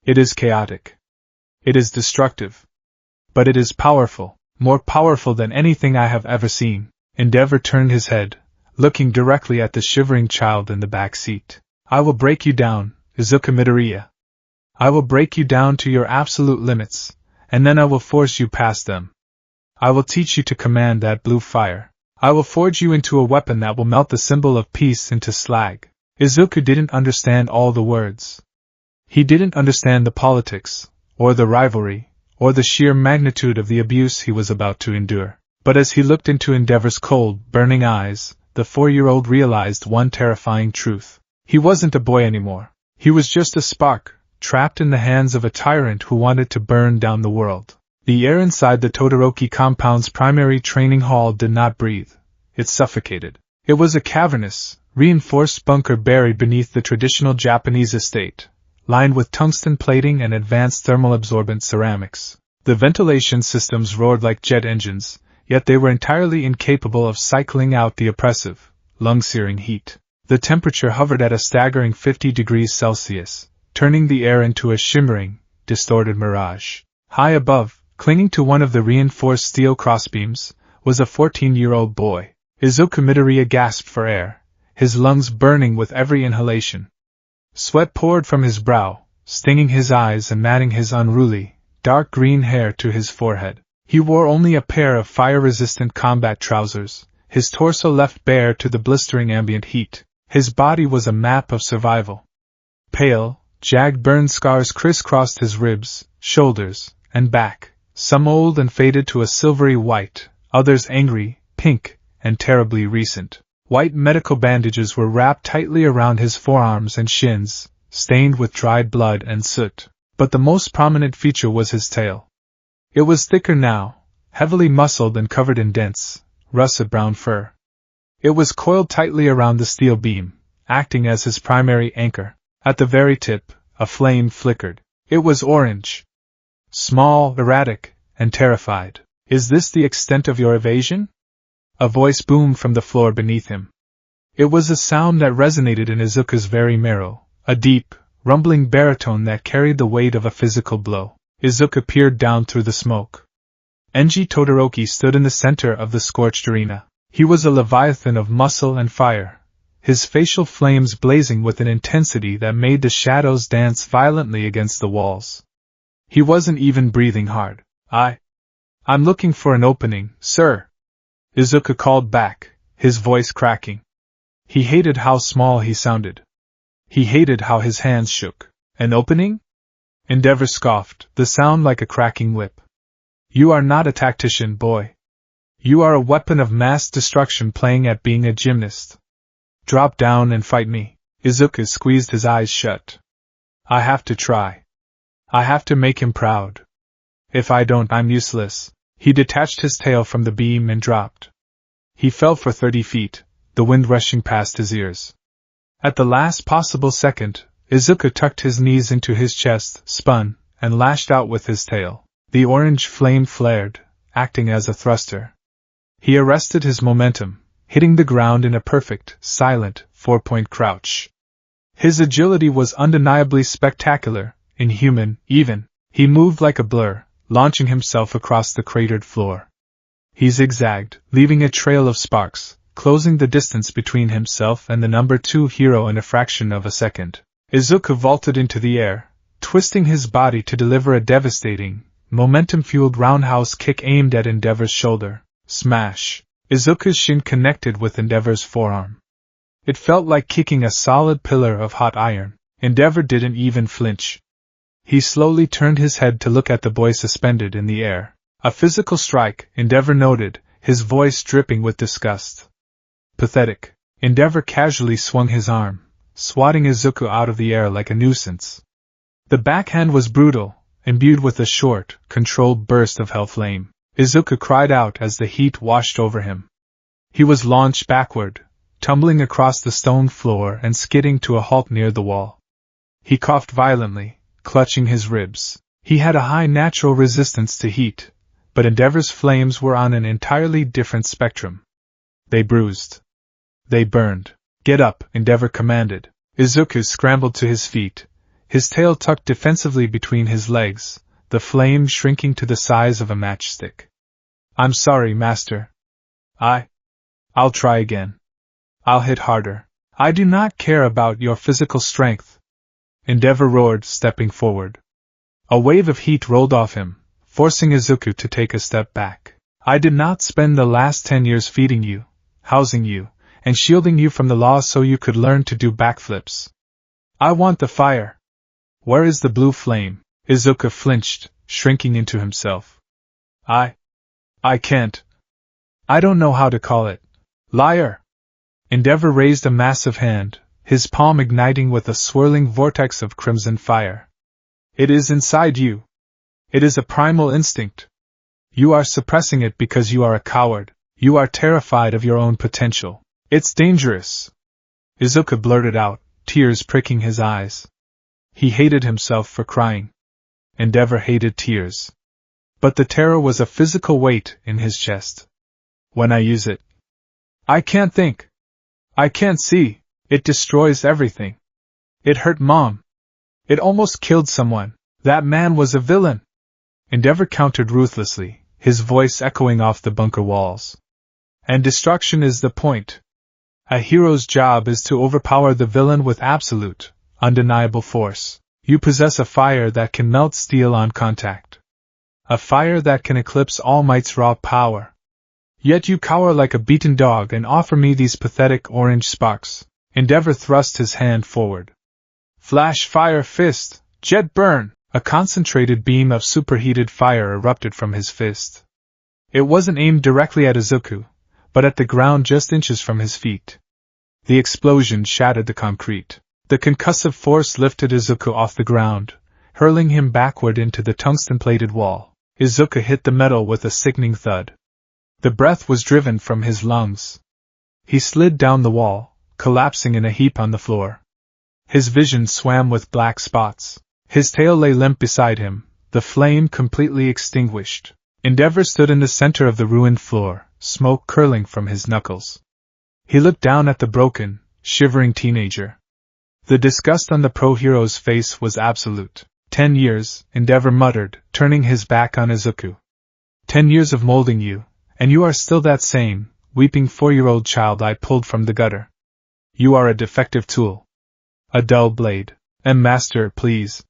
It is chaotic. It is destructive. But it is powerful, more powerful than anything I have ever seen." Endeavor turned his head, looking directly at the shivering child in the back seat. "I will break you down, Izuku Midoriya. I will break you down to your absolute limits, and then I will force you past them. I will teach you to command that blue fire. I will forge you into a weapon that will melt the symbol of peace into slag." Izuku didn't understand all the words. He didn't understand the politics, or the rivalry, or the sheer magnitude of the abuse he was about to endure. But as he looked into Endeavor's cold, burning eyes, the 4-year-old realized one terrifying truth. He wasn't a boy anymore. He was just a spark, trapped in the hands of a tyrant who wanted to burn down the world. The air inside the Todoroki compound's primary training hall did not breathe. It suffocated. It was a cavernous, reinforced bunker buried beneath the traditional Japanese estate, lined with tungsten plating and advanced thermal-absorbent ceramics. The ventilation systems roared like jet engines, yet they were entirely incapable of cycling out the oppressive, lung-searing heat. The temperature hovered at a staggering 50 degrees Celsius, turning the air into a shimmering, distorted mirage. High above, clinging to one of the reinforced steel crossbeams, was a 14-year-old boy. Izuku Midoriya gasped for air, his lungs burning with every inhalation. Sweat poured from his brow, stinging his eyes and matting his unruly, dark green hair to his forehead. He wore only a pair of fire-resistant combat trousers, his torso left bare to the blistering ambient heat. His body was a map of survival. Pale, jagged burn scars crisscrossed his ribs, shoulders, and back, some old and faded to a silvery white, others angry, pink, and terribly recent. White medical bandages were wrapped tightly around his forearms and shins, stained with dried blood and soot. But the most prominent feature was his tail. It was thicker now, heavily muscled and covered in dense, russet-brown fur. It was coiled tightly around the steel beam, acting as his primary anchor. At the very tip, a flame flickered. It was orange. Small, erratic, and terrified. "Is this the extent of your evasion?" A voice boomed from the floor beneath him. It was a sound that resonated in Izuku's very marrow, a deep, rumbling baritone that carried the weight of a physical blow. Izuku peered down through the smoke. Enji Todoroki stood in the center of the scorched arena. He was a leviathan of muscle and fire, his facial flames blazing with an intensity that made the shadows dance violently against the walls. He wasn't even breathing hard. I'm looking for an opening, sir," Izuku called back, his voice cracking. He hated how small he sounded. He hated how his hands shook. "An opening?" Endeavor scoffed, the sound like a cracking whip. "You are not a tactician, boy. You are a weapon of mass destruction playing at being a gymnast. Drop down and fight me." Izuku squeezed his eyes shut. "I have to try. I have to make him proud. If I don't, I'm useless." He detached his tail from the beam and dropped. He fell for 30 feet, the wind rushing past his ears. At the last possible second, Izuku tucked his knees into his chest, spun, and lashed out with his tail. The orange flame flared, acting as a thruster. He arrested his momentum, hitting the ground in a perfect, silent, 4-point crouch. His agility was undeniably spectacular, inhuman, even. He moved like a blur, launching himself across the cratered floor. He zigzagged, leaving a trail of sparks, closing the distance between himself and the number 2 hero in a fraction of a second. Izuku vaulted into the air, twisting his body to deliver a devastating, momentum-fueled roundhouse kick aimed at Endeavor's shoulder. Smash! Izuku's shin connected with Endeavor's forearm. It felt like kicking a solid pillar of hot iron. Endeavor didn't even flinch. He slowly turned his head to look at the boy suspended in the air. "A physical strike," Endeavor noted, his voice dripping with disgust. "Pathetic." Endeavor casually swung his arm, swatting Izuku out of the air like a nuisance. The backhand was brutal, imbued with a short, controlled burst of hell flame. Izuku cried out as the heat washed over him. He was launched backward, tumbling across the stone floor and skidding to a halt near the wall. He coughed violently, clutching his ribs. He had a high natural resistance to heat, but Endeavor's flames were on an entirely different spectrum. They bruised. They burned. "Get up," Endeavor commanded. Izuku scrambled to his feet, his tail tucked defensively between his legs, the flame shrinking to the size of a matchstick. "I'm sorry, master. I'll try again. I'll hit harder. I do not care about your physical strength," Endeavor roared, stepping forward. A wave of heat rolled off him, forcing Izuku to take a step back. "I did not spend the last 10 years feeding you, housing you, and shielding you from the law so you could learn to do backflips. I want the fire. Where is the blue flame?" Izuku flinched, shrinking into himself. I can't. I don't know how to call it." "Liar!" Endeavor raised a massive hand, his palm igniting with a swirling vortex of crimson fire. "It is inside you. It is a primal instinct. You are suppressing it because you are a coward. You are terrified of your own potential. It's dangerous." Izuku blurted out, tears pricking his eyes. He hated himself for crying. Endeavor hated tears. But the terror was a physical weight in his chest. "When I use it, I can't think. I can't see. It destroys everything. It hurt Mom. It almost killed someone. That man was a villain." Endeavor countered ruthlessly, his voice echoing off the bunker walls. "And destruction is the point. A hero's job is to overpower the villain with absolute, undeniable force. You possess a fire that can melt steel on contact. A fire that can eclipse All Might's raw power. Yet you cower like a beaten dog and offer me these pathetic orange sparks." Endeavor thrust his hand forward. Flash fire fist, jet burn! A concentrated beam of superheated fire erupted from his fist. It wasn't aimed directly at Izuku, but at the ground just inches from his feet. The explosion shattered the concrete. The concussive force lifted Izuku off the ground, hurling him backward into the tungsten-plated wall. Izuku hit the metal with a sickening thud. The breath was driven from his lungs. He slid down the wall, collapsing in a heap on the floor. His vision swam with black spots. His tail lay limp beside him, the flame completely extinguished. Endeavor stood in the center of the ruined floor, smoke curling from his knuckles. He looked down at the broken, shivering teenager. The disgust on the pro-hero's face was absolute. 10 years, Endeavor muttered, turning his back on Izuku. 10 years of molding you, and you are still that same, weeping 4-year-old child I pulled from the gutter. You are a defective tool. A dull blade. Master, please.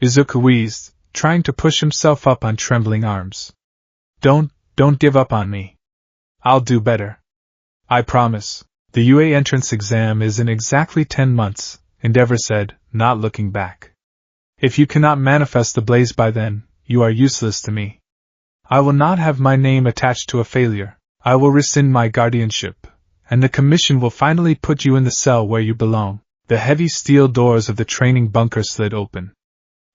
Izuku wheezed, trying to push himself up on trembling arms. Don't give up on me. I'll do better. I promise. The UA entrance exam is in exactly 10 months, Endeavor said, not looking back. If you cannot manifest the blaze by then, you are useless to me. I will not have my name attached to a failure. I will rescind my guardianship, and the commission will finally put you in the cell where you belong. The heavy steel doors of the training bunker slid open.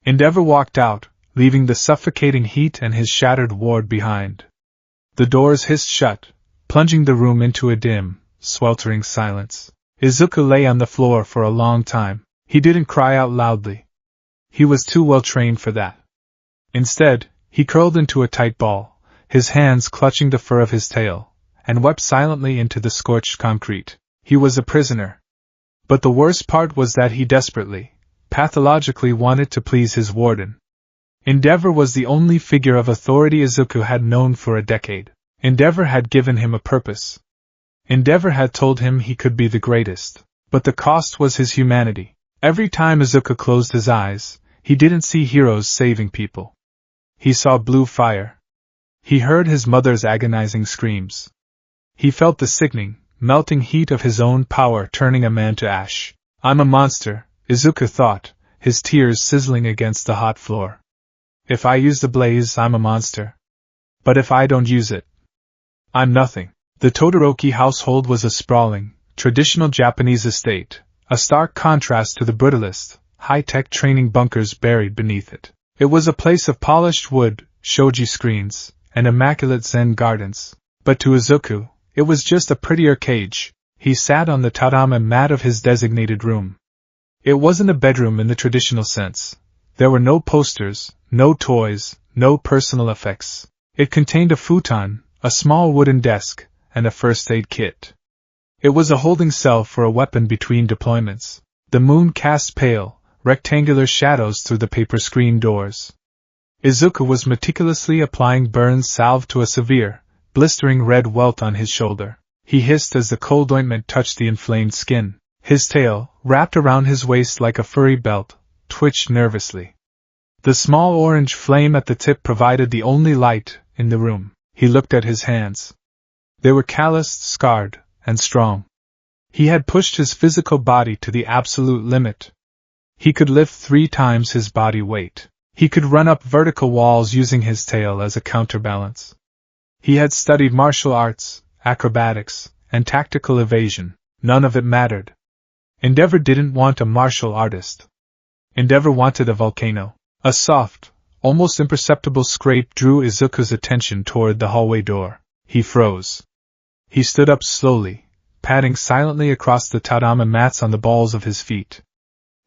Endeavor walked out, leaving the suffocating heat and his shattered ward behind. The doors hissed shut, plunging the room into a dim, sweltering silence. Izuku lay on the floor for a long time. He didn't cry out loudly. He was too well trained for that. Instead, he curled into a tight ball, his hands clutching the fur of his tail, and wept silently into the scorched concrete. He was a prisoner. But the worst part was that he desperately, pathologically wanted to please his warden. Endeavor was the only figure of authority Izuku had known for a decade. Endeavor had given him a purpose. Endeavor had told him he could be the greatest, but the cost was his humanity. Every time Izuku closed his eyes, he didn't see heroes saving people. He saw blue fire. He heard his mother's agonizing screams. He felt the sickening, melting heat of his own power turning a man to ash. I'm a monster, Izuku thought, his tears sizzling against the hot floor. If I use the blaze, I'm a monster. But if I don't use it, I'm nothing. The Todoroki household was a sprawling, traditional Japanese estate, a stark contrast to the brutalist, high-tech training bunkers buried beneath it. It was a place of polished wood, shoji screens, and immaculate Zen gardens. But to Izuku, it was just a prettier cage. He sat on the tatami mat of his designated room. It wasn't a bedroom in the traditional sense. There were no posters, no toys, no personal effects. It contained a futon, a small wooden desk, and a first aid kit. It was a holding cell for a weapon between deployments. The moon cast pale, rectangular shadows through the paper screen doors. Izuku was meticulously applying burn salve to a severe, blistering red welt on his shoulder. He hissed as the cold ointment touched the inflamed skin. His tail, wrapped around his waist like a furry belt, twitched nervously. The small orange flame at the tip provided the only light in the room. He looked at his hands. They were calloused, scarred, and strong. He had pushed his physical body to the absolute limit. He could lift 3 times his body weight. He could run up vertical walls using his tail as a counterbalance. He had studied martial arts, acrobatics, and tactical evasion. None of it mattered. Endeavor didn't want a martial artist. Endeavor wanted a volcano. A soft, almost imperceptible scrape drew Izuku's attention toward the hallway door. He froze. He stood up slowly, padding silently across the tatami mats on the balls of his feet.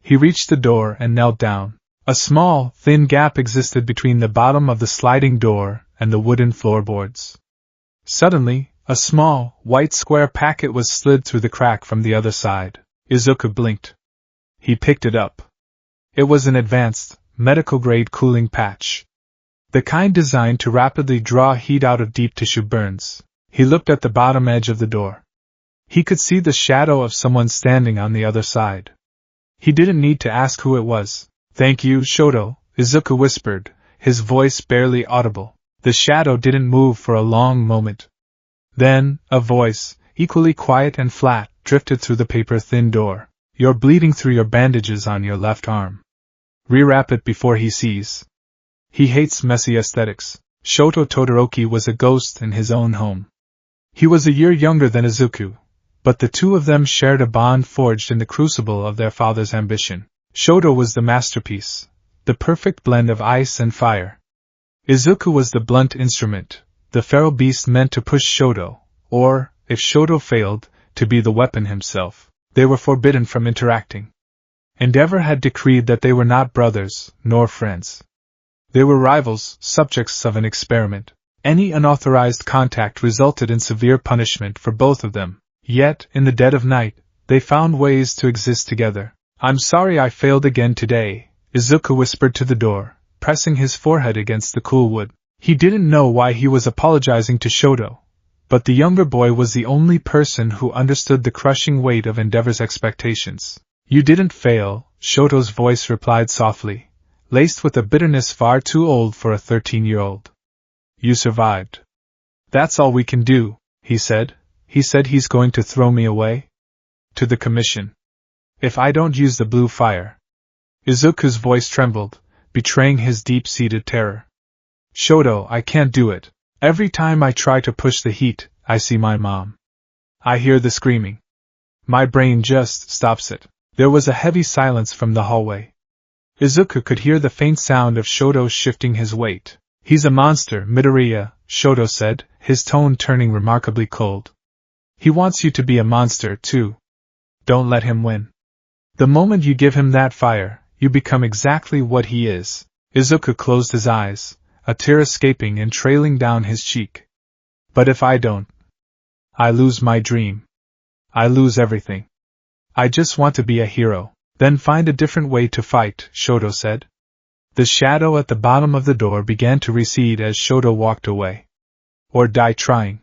He reached the door and knelt down. A small, thin gap existed between the bottom of the sliding door and the wooden floorboards. Suddenly, a small, white square packet was slid through the crack from the other side. Izuku blinked. He picked it up. It was an advanced, medical-grade cooling patch. The kind designed to rapidly draw heat out of deep tissue burns. He looked at the bottom edge of the door. He could see the shadow of someone standing on the other side. He didn't need to ask who it was. Thank you, Shoto, Izuku whispered, his voice barely audible. The shadow didn't move for a long moment. Then, a voice, equally quiet and flat, drifted through the paper-thin door. You're bleeding through your bandages on your left arm. Rewrap it before he sees. He hates messy aesthetics. Shoto Todoroki was a ghost in his own home. He was a year younger than Izuku, but the two of them shared a bond forged in the crucible of their father's ambition. Shoto was the masterpiece, the perfect blend of ice and fire. Izuku was the blunt instrument, the feral beast meant to push Shoto, or, if Shoto failed, to be the weapon himself. They were forbidden from interacting. Endeavor had decreed that they were not brothers, nor friends. They were rivals, subjects of an experiment. Any unauthorized contact resulted in severe punishment for both of them. Yet, in the dead of night, they found ways to exist together. "I'm sorry I failed again today," Izuku whispered to the door, pressing his forehead against the cool wood. He didn't know why he was apologizing to Shoto, but the younger boy was the only person who understood the crushing weight of Endeavor's expectations. "You didn't fail," Shoto's voice replied softly, laced with a bitterness far too old for a 13-year-old. "You survived. That's all we can do," he said. "He said he's going to throw me away? To the commission. If I don't use the blue fire." Izuku's voice trembled, betraying his deep-seated terror. "Shoto, I can't do it. Every time I try to push the heat, I see my mom. I hear the screaming. My brain just stops it." There was a heavy silence from the hallway. Izuku could hear the faint sound of Shoto shifting his weight. "He's a monster, Midoriya," Shoto said, his tone turning remarkably cold. "He wants you to be a monster, too. Don't let him win. The moment you give him that fire, you become exactly what he is." Izuku closed his eyes, a tear escaping and trailing down his cheek. "But if I don't, I lose my dream. I lose everything. I just want to be a hero." "Then find a different way to fight," Shoto said. The shadow at the bottom of the door began to recede as Shoto walked away. "Or die trying.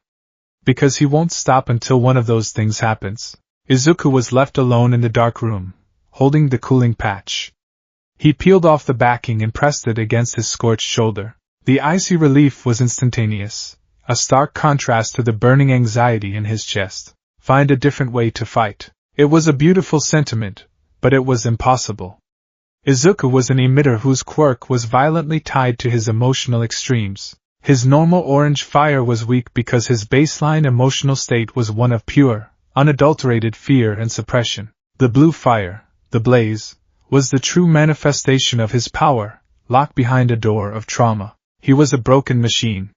Because he won't stop until one of those things happens." Izuku was left alone in the dark room, holding the cooling patch. He peeled off the backing and pressed it against his scorched shoulder. The icy relief was instantaneous, a stark contrast to the burning anxiety in his chest. Find a different way to fight. It was a beautiful sentiment, but it was impossible. Izuku was an emitter whose quirk was violently tied to his emotional extremes. His normal orange fire was weak because his baseline emotional state was one of pure, unadulterated fear and suppression. The blue fire, the blaze, was the true manifestation of his power, locked behind a door of trauma. He was a broken machine.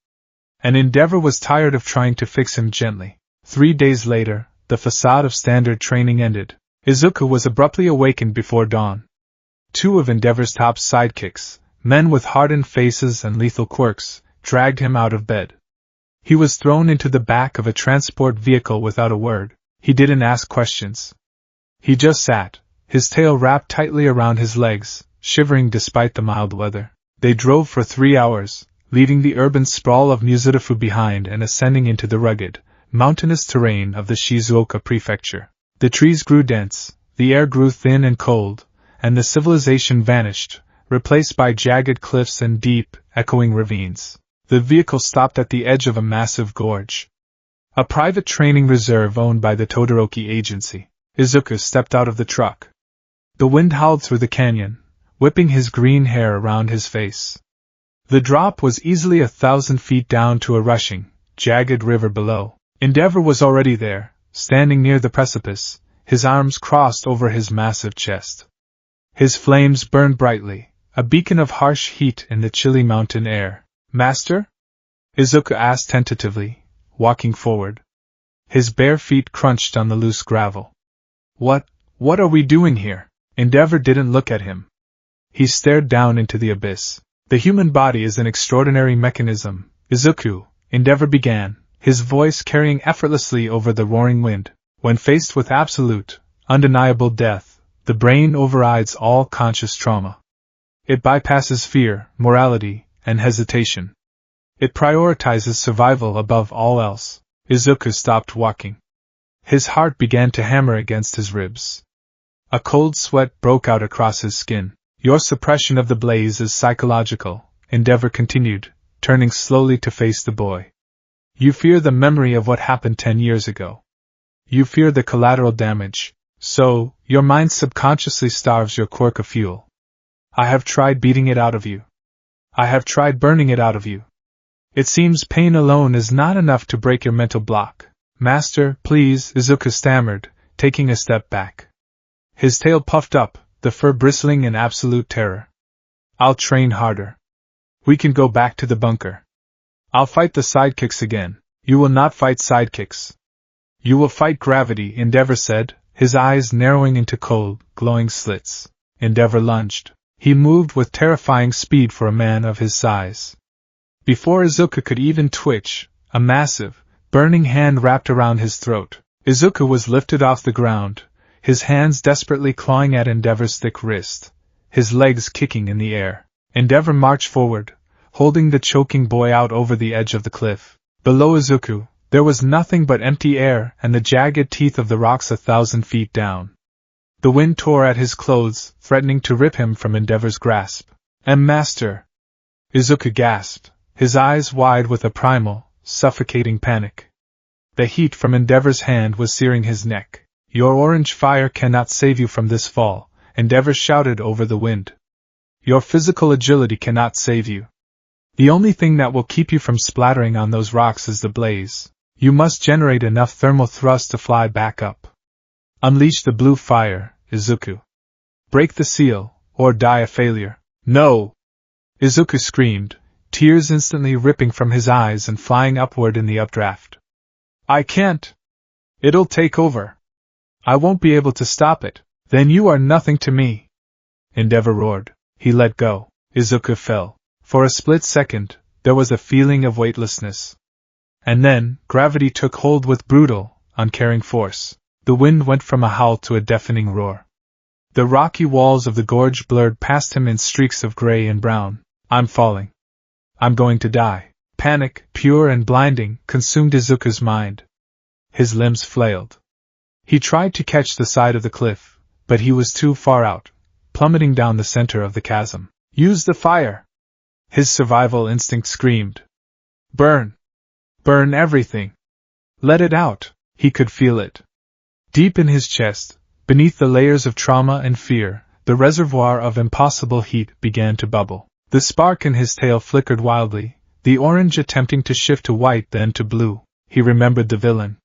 And Endeavor was tired of trying to fix him gently. 3 days later, the facade of standard training ended. Izuku was abruptly awakened before dawn. 2 of Endeavor's top sidekicks, men with hardened faces and lethal quirks, dragged him out of bed. He was thrown into the back of a transport vehicle without a word. He didn't ask questions. He just sat, his tail wrapped tightly around his legs, shivering despite the mild weather. They drove for 3 hours, leaving the urban sprawl of Muzurifu behind and ascending into the rugged, mountainous terrain of the Shizuoka prefecture. The trees grew dense, the air grew thin and cold, and the civilization vanished, replaced by jagged cliffs and deep, echoing ravines. The vehicle stopped at the edge of a massive gorge. A private training reserve owned by the Todoroki agency. Izuku stepped out of the truck. The wind howled through the canyon, whipping his green hair around his face. The drop was easily 1,000 feet down to a rushing, jagged river below. Endeavor was already there, standing near the precipice, his arms crossed over his massive chest. His flames burned brightly, a beacon of harsh heat in the chilly mountain air. "Master?" Izuku asked tentatively, walking forward. His bare feet crunched on the loose gravel. What are we doing here?" Endeavor didn't look at him. He stared down into the abyss. "The human body is an extraordinary mechanism, Izuku," Endeavor began, his voice carrying effortlessly over the roaring wind. "When faced with absolute, undeniable death, the brain overrides all conscious trauma. It bypasses fear, morality, and hesitation. It prioritizes survival above all else." Izuku stopped walking. His heart began to hammer against his ribs. A cold sweat broke out across his skin. "Your suppression of the blaze is psychological," Endeavor continued, turning slowly to face the boy. "You fear the memory of what happened 10 years ago. You fear the collateral damage, so your mind subconsciously starves your quirk of fuel. I have tried beating it out of you. I have tried burning it out of you. It seems pain alone is not enough to break your mental block. Master, please, Izuku stammered, taking a step back. His tail puffed up, the fur bristling in absolute terror. I'll train harder. We can go back to the bunker. I'll fight the sidekicks again. You will not fight sidekicks. You will fight gravity, Endeavor said, his eyes narrowing into cold, glowing slits. Endeavor lunged. He moved with terrifying speed for a man of his size. Before Izuku could even twitch, a massive, burning hand wrapped around his throat. Izuku was lifted off the ground, his hands desperately clawing at Endeavor's thick wrist, his legs kicking in the air. Endeavor marched forward, holding the choking boy out over the edge of the cliff. Below Izuku, there was nothing but empty air and the jagged teeth of the rocks 1,000 feet down. The wind tore at his clothes, threatening to rip him from Endeavor's grasp. Master! Izuku gasped, his eyes wide with a primal, suffocating panic. The heat from Endeavor's hand was searing his neck. Your orange fire cannot save you from this fall, Endeavor shouted over the wind. Your physical agility cannot save you. The only thing that will keep you from splattering on those rocks is the blaze. You must generate enough thermal thrust to fly back up. Unleash the blue fire, Izuku. Break the seal, or die a failure. No! Izuku screamed, tears instantly ripping from his eyes and flying upward in the updraft. I can't. It'll take over. I won't be able to stop it. Then you are nothing to me. Endeavor roared. He let go. Izuku fell. For a split second, there was a feeling of weightlessness. And then, gravity took hold with brutal, uncaring force. The wind went from a howl to a deafening roar. The rocky walls of the gorge blurred past him in streaks of gray and brown. I'm falling. I'm going to die. Panic, pure and blinding, consumed Izuku's mind. His limbs flailed. He tried to catch the side of the cliff, but he was too far out, plummeting down the center of the chasm. Use the fire! His survival instinct screamed. Burn! Burn everything! Let it out! He could feel it. Deep in his chest, beneath the layers of trauma and fear, the reservoir of impossible heat began to bubble. The spark in his tail flickered wildly, the orange attempting to shift to white then to blue. He remembered the villain.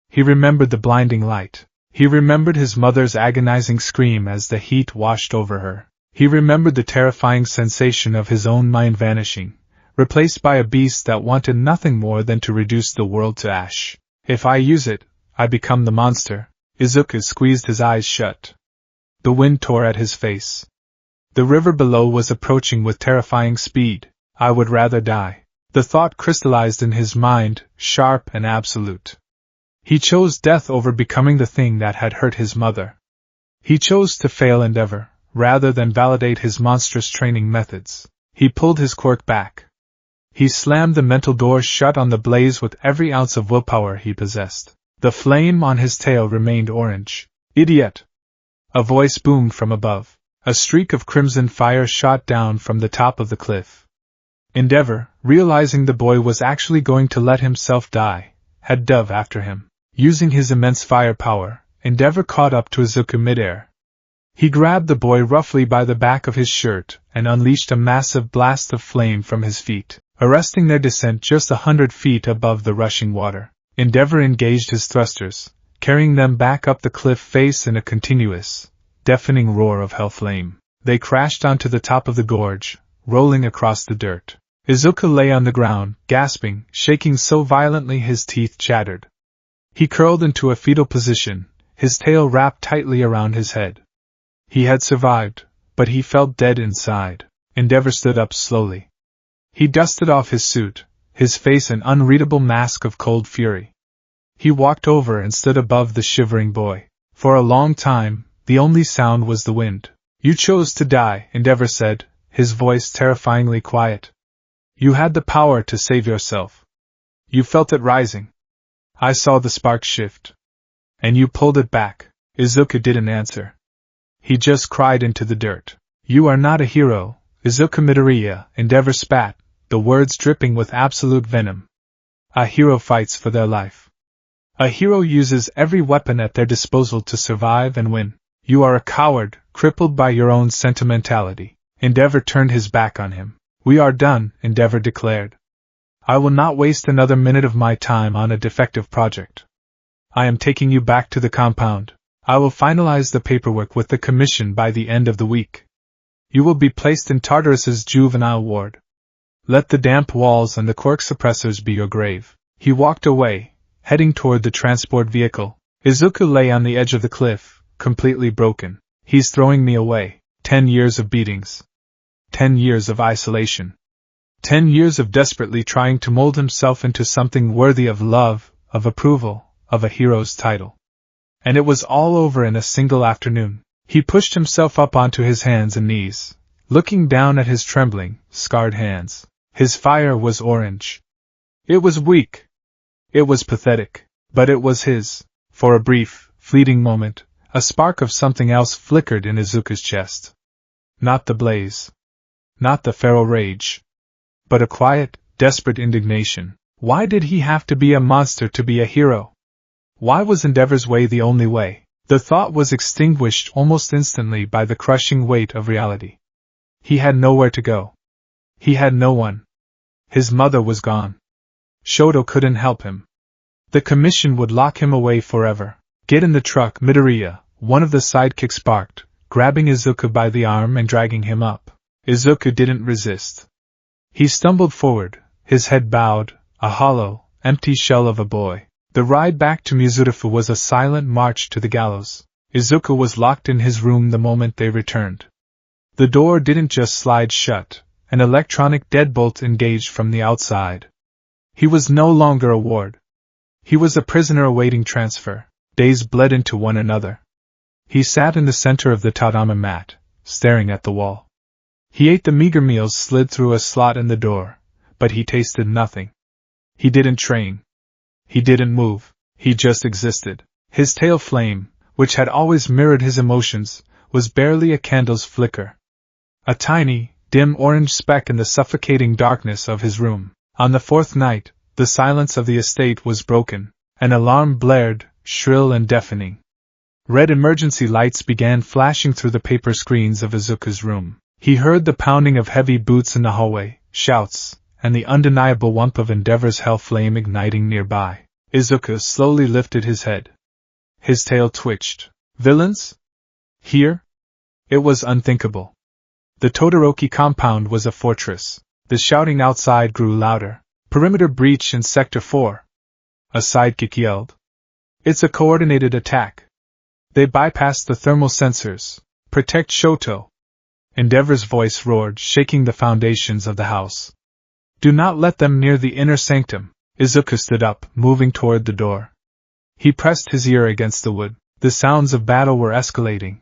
He remembered the blinding light. He remembered his mother's agonizing scream as the heat washed over her. He remembered the terrifying sensation of his own mind vanishing, replaced by a beast that wanted nothing more than to reduce the world to ash. If I use it, I become the monster. Izuku squeezed his eyes shut. The wind tore at his face. The river below was approaching with terrifying speed. I would rather die. The thought crystallized in his mind, sharp and absolute. He chose death over becoming the thing that had hurt his mother. He chose to fail Endeavor, rather than validate his monstrous training methods. He pulled his quirk back. He slammed the mental door shut on the blaze with every ounce of willpower he possessed. The flame on his tail remained orange. Idiot! A voice boomed from above. A streak of crimson fire shot down from the top of the cliff. Endeavor, realizing the boy was actually going to let himself die, had dove after him. Using his immense firepower, Endeavor caught up to Izuku midair. He grabbed the boy roughly by the back of his shirt and unleashed a massive blast of flame from his feet, arresting their descent just 100 feet above the rushing water. Endeavor engaged his thrusters, carrying them back up the cliff face in a continuous, deafening roar of hell flame. They crashed onto the top of the gorge, rolling across the dirt. Izuku lay on the ground, gasping, shaking so violently his teeth chattered. He curled into a fetal position, his tail wrapped tightly around his head. He had survived, but he felt dead inside. Endeavor stood up slowly. He dusted off his suit, his face an unreadable mask of cold fury. He walked over and stood above the shivering boy. For a long time, the only sound was the wind. You chose to die, Endeavor said, his voice terrifyingly quiet. You had the power to save yourself. You felt it rising. I saw the spark shift. And you pulled it back. Izuku didn't answer. He just cried into the dirt. You are not a hero, Izuku Midoriya, Endeavor spat, the words dripping with absolute venom. A hero fights for their life. A hero uses every weapon at their disposal to survive and win. You are a coward, crippled by your own sentimentality. Endeavor turned his back on him. We are done, Endeavor declared. I will not waste another minute of my time on a defective project. I am taking you back to the compound. I will finalize the paperwork with the commission by the end of the week. You will be placed in Tartarus's juvenile ward. Let the damp walls and the Quirk suppressors be your grave. He walked away, heading toward the transport vehicle. Izuku lay on the edge of the cliff, completely broken. He's throwing me away. 10 years of beatings. 10 years of isolation. 10 years of desperately trying to mold himself into something worthy of love, of approval, of a hero's title. And it was all over in a single afternoon. He pushed himself up onto his hands and knees, looking down at his trembling, scarred hands. His fire was orange. It was weak. It was pathetic. But it was his. For a brief, fleeting moment, a spark of something else flickered in Izuku's chest. Not the blaze. Not the feral rage. But a quiet, desperate indignation. Why did he have to be a monster to be a hero? Why was Endeavor's way the only way? The thought was extinguished almost instantly by the crushing weight of reality. He had nowhere to go. He had no one. His mother was gone. Shoto couldn't help him. The commission would lock him away forever. Get in the truck, Midoriya, one of the sidekicks barked, grabbing Izuku by the arm and dragging him up. Izuku didn't resist. He stumbled forward, his head bowed, a hollow, empty shell of a boy. The ride back to Mizurufu was a silent march to the gallows. Izuku was locked in his room the moment they returned. The door didn't just slide shut, an electronic deadbolt engaged from the outside. He was no longer a ward. He was a prisoner awaiting transfer. Days bled into one another. He sat in the center of the tatami mat, staring at the wall. He ate the meager meals slid through a slot in the door, but he tasted nothing. He didn't train. He didn't move. He just existed. His tail flame, which had always mirrored his emotions, was barely a candle's flicker. A tiny, dim orange speck in the suffocating darkness of his room. On the fourth night, the silence of the estate was broken. An alarm blared, shrill and deafening. Red emergency lights began flashing through the paper screens of Izuku's room. He heard the pounding of heavy boots in the hallway, shouts, and the undeniable whump of Endeavor's hell flame igniting nearby. Izuku slowly lifted his head. His tail twitched. Villains? Here? It was unthinkable. The Todoroki compound was a fortress. The shouting outside grew louder. Perimeter breach in Sector 4. A sidekick yelled. It's a coordinated attack. They bypassed the thermal sensors. Protect Shoto. Endeavor's voice roared, shaking the foundations of the house. Do not let them near the inner sanctum. Izuku stood up, moving toward the door. He pressed his ear against the wood. The sounds of battle were escalating.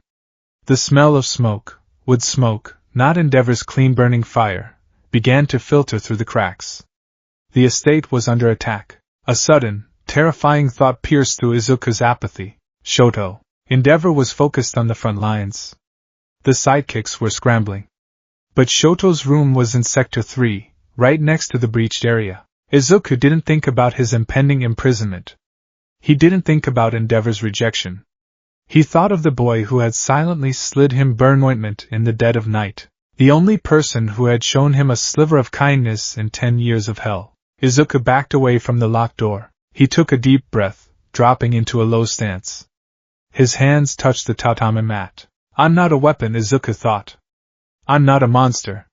The smell of smoke, wood smoke, not Endeavor's clean-burning fire, began to filter through the cracks. The estate was under attack. A sudden, terrifying thought pierced through Izuku's apathy. Shoto. Endeavor was focused on the front lines. The sidekicks were scrambling. But Shoto's room was in Sector 3, right next to the breached area. Izuku didn't think about his impending imprisonment. He didn't think about Endeavor's rejection. He thought of the boy who had silently slid him burn ointment in the dead of night. The only person who had shown him a sliver of kindness in 10 years of hell. Izuku backed away from the locked door. He took a deep breath, dropping into a low stance. His hands touched the tatami mat. I'm not a weapon, Izuku thought. I'm not a monster.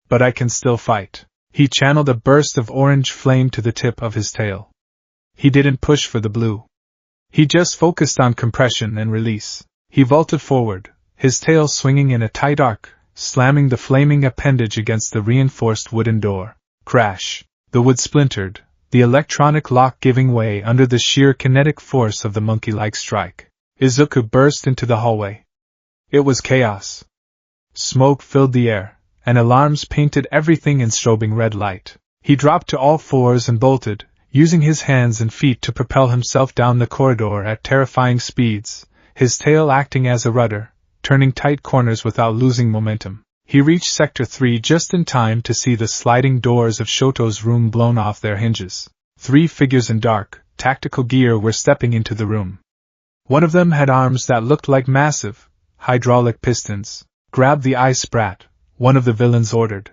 But I can still fight. He channeled a burst of orange flame to the tip of his tail. He didn't push for the blue. He just focused on compression and release. He vaulted forward, his tail swinging in a tight arc, slamming the flaming appendage against the reinforced wooden door. Crash! The wood splintered, the electronic lock giving way under the sheer kinetic force of the monkey-like strike. Izuku burst into the hallway. It was chaos. Smoke filled the air, and alarms painted everything in strobing red light. He dropped to all fours and bolted, using his hands and feet to propel himself down the corridor at terrifying speeds, his tail acting as a rudder, turning tight corners without losing momentum. He reached Sector 3 just in time to see the sliding doors of Shoto's room blown off their hinges. 3 figures in dark, tactical gear were stepping into the room. One of them had arms that looked like massive, hydraulic pistons. Grab the eye sprat, one of the villains ordered.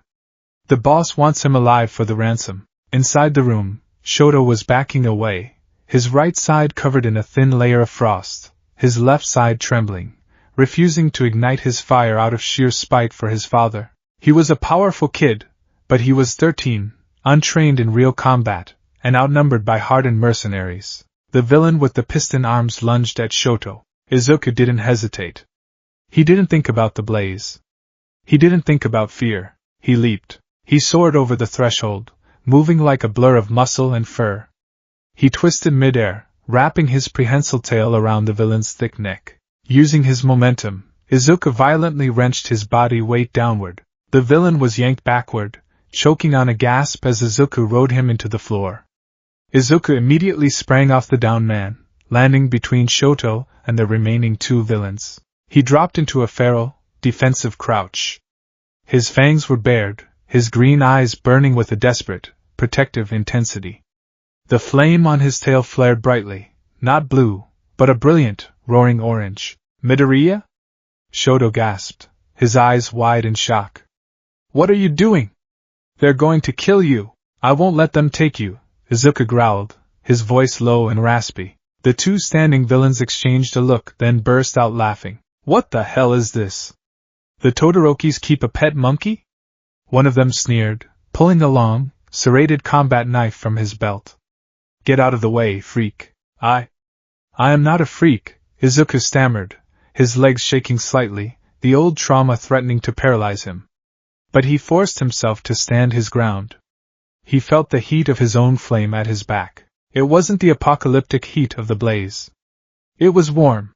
The boss wants him alive for the ransom. Inside the room, Shoto was backing away, his right side covered in a thin layer of frost, his left side trembling, refusing to ignite his fire out of sheer spite for his father. He was a powerful kid, but he was 13, untrained in real combat, and outnumbered by hardened mercenaries. The villain with the piston arms lunged at Shoto. Izuku didn't hesitate. He didn't think about the blaze. He didn't think about fear. He leaped. He soared over the threshold, moving like a blur of muscle and fur. He twisted midair, wrapping his prehensile tail around the villain's thick neck. Using his momentum, Izuku violently wrenched his body weight downward. The villain was yanked backward, choking on a gasp as Izuku rode him into the floor. Izuku immediately sprang off the downed man, landing between Shoto and the remaining two villains. He dropped into a feral, defensive crouch. His fangs were bared, his green eyes burning with a desperate, protective intensity. The flame on his tail flared brightly, not blue, but a brilliant, roaring orange. Midoriya? Shoto gasped, his eyes wide in shock. What are you doing? They're going to kill you. I won't let them take you, Izuku growled, his voice low and raspy. The two standing villains exchanged a look, then burst out laughing. What the hell is this? The Todorokis keep a pet monkey? One of them sneered, pulling a long, serrated combat knife from his belt. Get out of the way, freak. I am not a freak, Izuku stammered, his legs shaking slightly, the old trauma threatening to paralyze him. But he forced himself to stand his ground. He felt the heat of his own flame at his back. It wasn't the apocalyptic heat of the blaze. It was warm.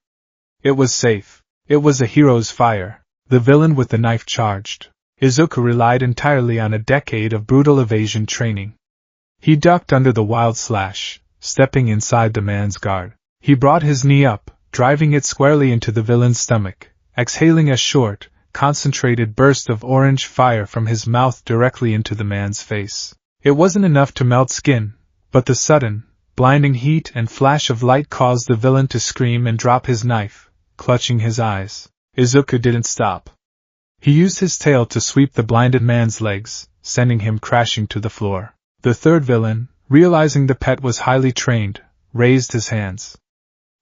It was safe. It was a hero's fire. The villain with the knife charged. Izuku relied entirely on a decade of brutal evasion training. He ducked under the wild slash, stepping inside the man's guard. He brought his knee up, driving it squarely into the villain's stomach, exhaling a short, concentrated burst of orange fire from his mouth directly into the man's face. It wasn't enough to melt skin, but the sudden, blinding heat and flash of light caused the villain to scream and drop his knife, clutching his eyes. Izuku didn't stop. He used his tail to sweep the blinded man's legs, sending him crashing to the floor. The third villain, realizing the pet was highly trained, raised his hands.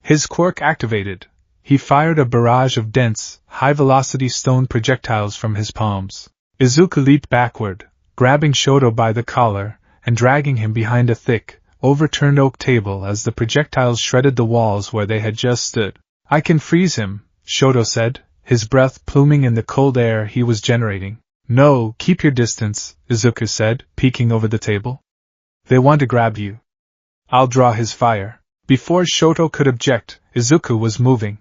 His quirk activated. He fired a barrage of dense, high-velocity stone projectiles from his palms. Izuku leaped backward, grabbing Shoto by the collar, and dragging him behind a thick, overturned oak table as the projectiles shredded the walls where they had just stood. I can freeze him, Shoto said, his breath pluming in the cold air he was generating. No, keep your distance, Izuku said, peeking over the table. They want to grab you. I'll draw his fire. Before Shoto could object, Izuku was moving.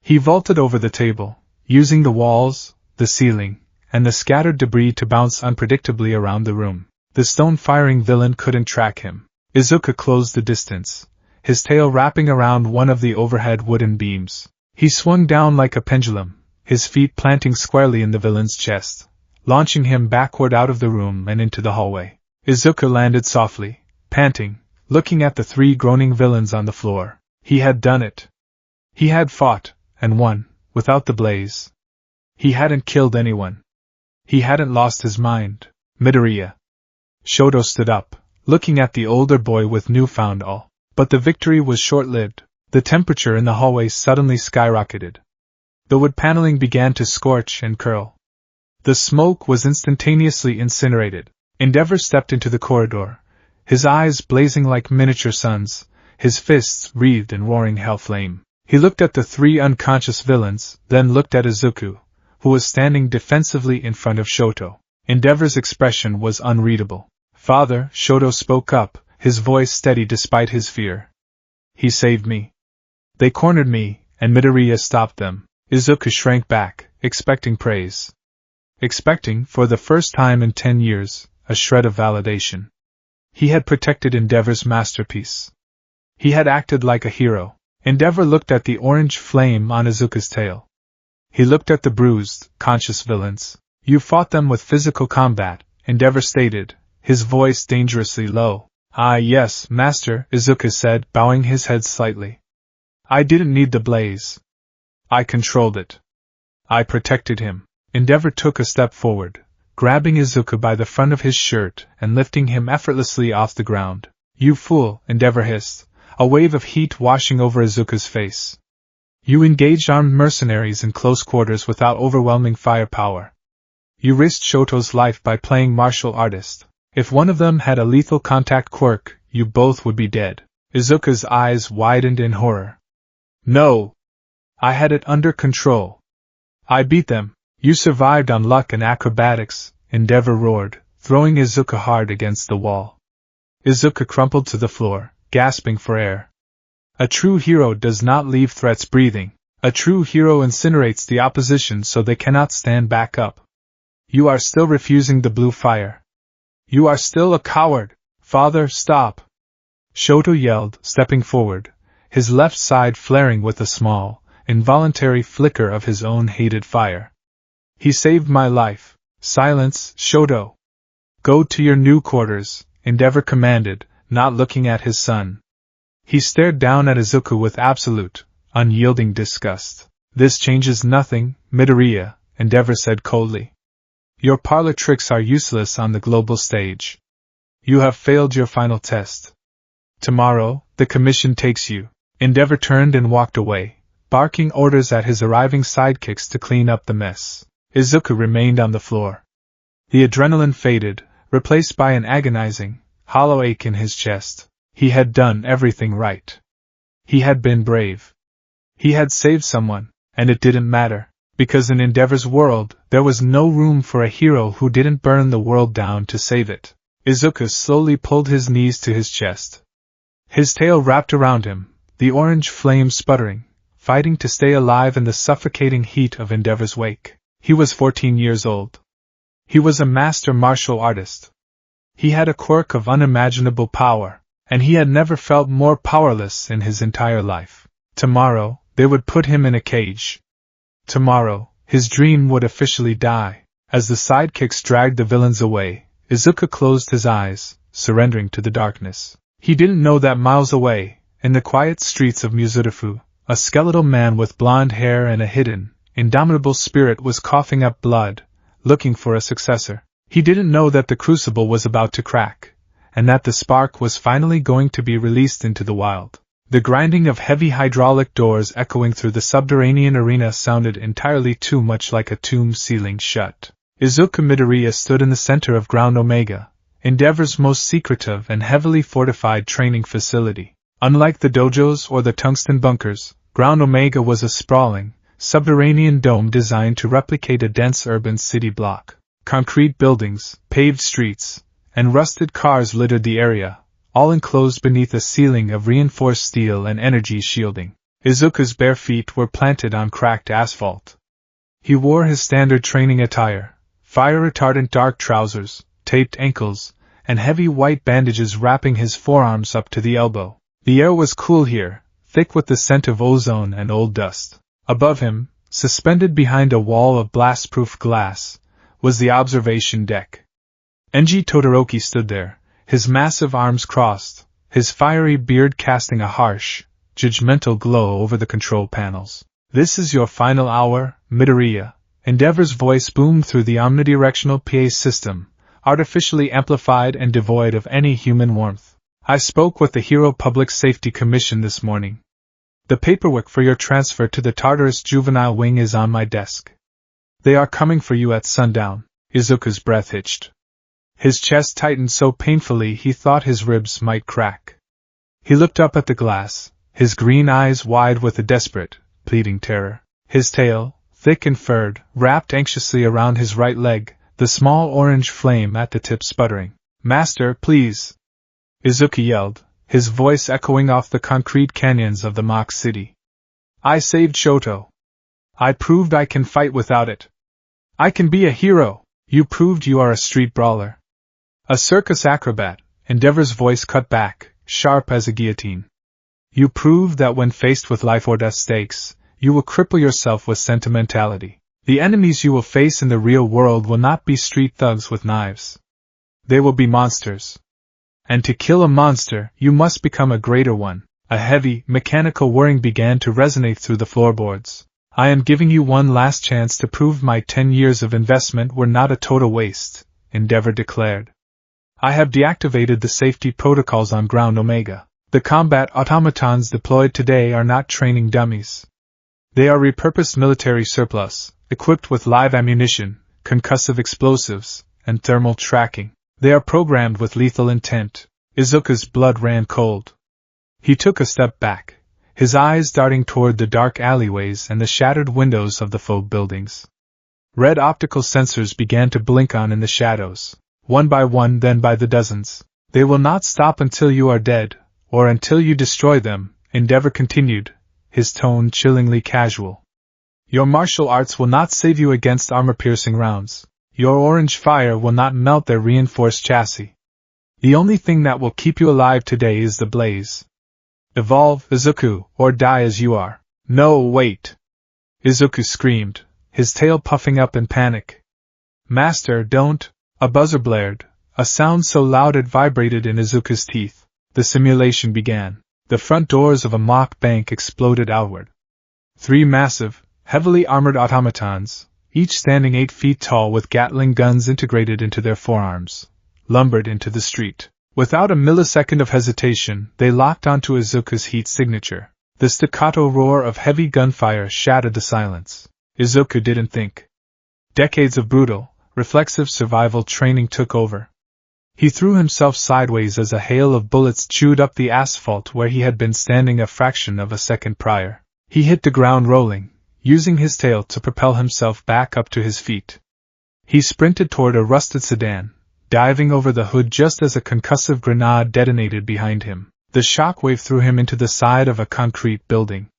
He vaulted over the table, using the walls, the ceiling, and the scattered debris to bounce unpredictably around the room. The stone-firing villain couldn't track him. Izuku closed the distance, his tail wrapping around one of the overhead wooden beams. He swung down like a pendulum, his feet planting squarely in the villain's chest, launching him backward out of the room and into the hallway. Izuku landed softly, panting, looking at the three groaning villains on the floor. He had done it. He had fought, and won, without the blaze. He hadn't killed anyone. He hadn't lost his mind. Midoriya. Shoto stood up, looking at the older boy with newfound awe. But the victory was short-lived. The temperature in the hallway suddenly skyrocketed. The wood paneling began to scorch and curl. The smoke was instantaneously incinerated. Endeavor stepped into the corridor, his eyes blazing like miniature suns, his fists wreathed in roaring hell flame. He looked at the three unconscious villains, then looked at Izuku, who was standing defensively in front of Shoto. Endeavor's expression was unreadable. Father, Shoto spoke up, his voice steady despite his fear. He saved me. They cornered me, and Midoriya stopped them. Izuku shrank back, expecting praise. Expecting, for the first time in 10 years, a shred of validation. He had protected Endeavor's masterpiece. He had acted like a hero. Endeavor looked at the orange flame on Izuku's tail. He looked at the bruised, conscious villains. You fought them with physical combat, Endeavor stated, his voice dangerously low. Ah yes, master, Izuku said, bowing his head slightly. I didn't need the blaze. I controlled it. I protected him. Endeavor took a step forward, grabbing Izuku by the front of his shirt and lifting him effortlessly off the ground. You fool, Endeavor hissed, a wave of heat washing over Izuku's face. You engaged armed mercenaries in close quarters without overwhelming firepower. You risked Shoto's life by playing martial artist. If one of them had a lethal contact quirk, you both would be dead. Izuku's eyes widened in horror. No! I had it under control. I beat them. You survived on luck and acrobatics, Endeavor roared, throwing Izuku hard against the wall. Izuku crumpled to the floor, gasping for air. A true hero does not leave threats breathing. A true hero incinerates the opposition so they cannot stand back up. You are still refusing the blue fire. You are still a coward. Father, stop! Shoto yelled, stepping forward, his left side flaring with a small, involuntary flicker of his own hated fire. He saved my life. Silence, Shoto! Go to your new quarters, Endeavor commanded, not looking at his son. He stared down at Izuku with absolute, unyielding disgust. This changes nothing, Midoriya, Endeavor said coldly. Your parlor tricks are useless on the global stage. You have failed your final test. Tomorrow, the commission takes you. Endeavor turned and walked away, barking orders at his arriving sidekicks to clean up the mess. Izuku remained on the floor. The adrenaline faded, replaced by an agonizing, hollow ache in his chest. He had done everything right. He had been brave. He had saved someone, and it didn't matter, because in Endeavor's world, there was no room for a hero who didn't burn the world down to save it. Izuku slowly pulled his knees to his chest. His tail wrapped around him, the orange flame sputtering, fighting to stay alive in the suffocating heat of Endeavor's wake. He was 14 years old. He was a master martial artist. He had a quirk of unimaginable power, and he had never felt more powerless in his entire life. Tomorrow, they would put him in a cage. Tomorrow, his dream would officially die. As the sidekicks dragged the villains away, Izuku closed his eyes, surrendering to the darkness. He didn't know that miles away, in the quiet streets of Muzurifu, a skeletal man with blonde hair and a hidden, indomitable spirit was coughing up blood, looking for a successor. He didn't know that the crucible was about to crack, and that the spark was finally going to be released into the wild. The grinding of heavy hydraulic doors echoing through the subterranean arena sounded entirely too much like a tomb sealing shut. Izuku Midoriya stood in the center of Ground Omega, Endeavor's most secretive and heavily fortified training facility. Unlike the dojos or the tungsten bunkers, Ground Omega was a sprawling, subterranean dome designed to replicate a dense urban city block. Concrete buildings, paved streets, and rusted cars littered the area, all enclosed beneath a ceiling of reinforced steel and energy shielding. Izuku's bare feet were planted on cracked asphalt. He wore his standard training attire, fire-retardant dark trousers, taped ankles, and heavy white bandages wrapping his forearms up to the elbow. The air was cool here, thick with the scent of ozone and old dust. Above him, suspended behind a wall of blast-proof glass, was the observation deck. Enji Todoroki stood there, his massive arms crossed, his fiery beard casting a harsh, judgmental glow over the control panels. This is your final hour, Midoriya. Endeavor's voice boomed through the omnidirectional PA system, artificially amplified and devoid of any human warmth. I spoke with the Hero Public Safety Commission this morning. The paperwork for your transfer to the Tartarus Juvenile Wing is on my desk. They are coming for you at sundown. Izuku's breath hitched. His chest tightened so painfully he thought his ribs might crack. He looked up at the glass, his green eyes wide with a desperate, pleading terror. His tail, thick and furred, wrapped anxiously around his right leg, the small orange flame at the tip sputtering. Master, please! Izuku yelled, his voice echoing off the concrete canyons of the mock city. I saved Shoto. I proved I can fight without it. I can be a hero. You proved you are a street brawler. A circus acrobat, Endeavor's voice cut back, sharp as a guillotine. You proved that when faced with life or death stakes, you will cripple yourself with sentimentality. The enemies you will face in the real world will not be street thugs with knives. They will be monsters. And to kill a monster, you must become a greater one. A heavy, mechanical whirring began to resonate through the floorboards. I am giving you one last chance to prove my 10 years of investment were not a total waste, Endeavor declared. I have deactivated the safety protocols on Ground Omega. The combat automatons deployed today are not training dummies. They are repurposed military surplus, equipped with live ammunition, concussive explosives, and thermal tracking. They are programmed with lethal intent. Izuku's blood ran cold. He took a step back, his eyes darting toward the dark alleyways and the shattered windows of the faux buildings. Red optical sensors began to blink on in the shadows, one by one, then by the dozens. They will not stop until you are dead, or until you destroy them, Endeavor continued, his tone chillingly casual. Your martial arts will not save you against armor-piercing rounds. Your orange fire will not melt their reinforced chassis. The only thing that will keep you alive today is the blaze. Evolve, Izuku, or die as you are. No, wait! Izuku screamed, his tail puffing up in panic. Master, don't! A buzzer blared, a sound so loud it vibrated in Izuku's teeth. The simulation began. The front doors of a mock bank exploded outward. 3 massive, heavily armored automatons, each standing 8 feet tall with Gatling guns integrated into their forearms, lumbered into the street. Without a millisecond of hesitation, they locked onto Izuku's heat signature. The staccato roar of heavy gunfire shattered the silence. Izuku didn't think. Decades of brutal, reflexive survival training took over. He threw himself sideways as a hail of bullets chewed up the asphalt where he had been standing a fraction of a second prior. He hit the ground rolling, using his tail to propel himself back up to his feet. He sprinted toward a rusted sedan, diving over the hood just as a concussive grenade detonated behind him. The shockwave threw him into the side of a concrete building.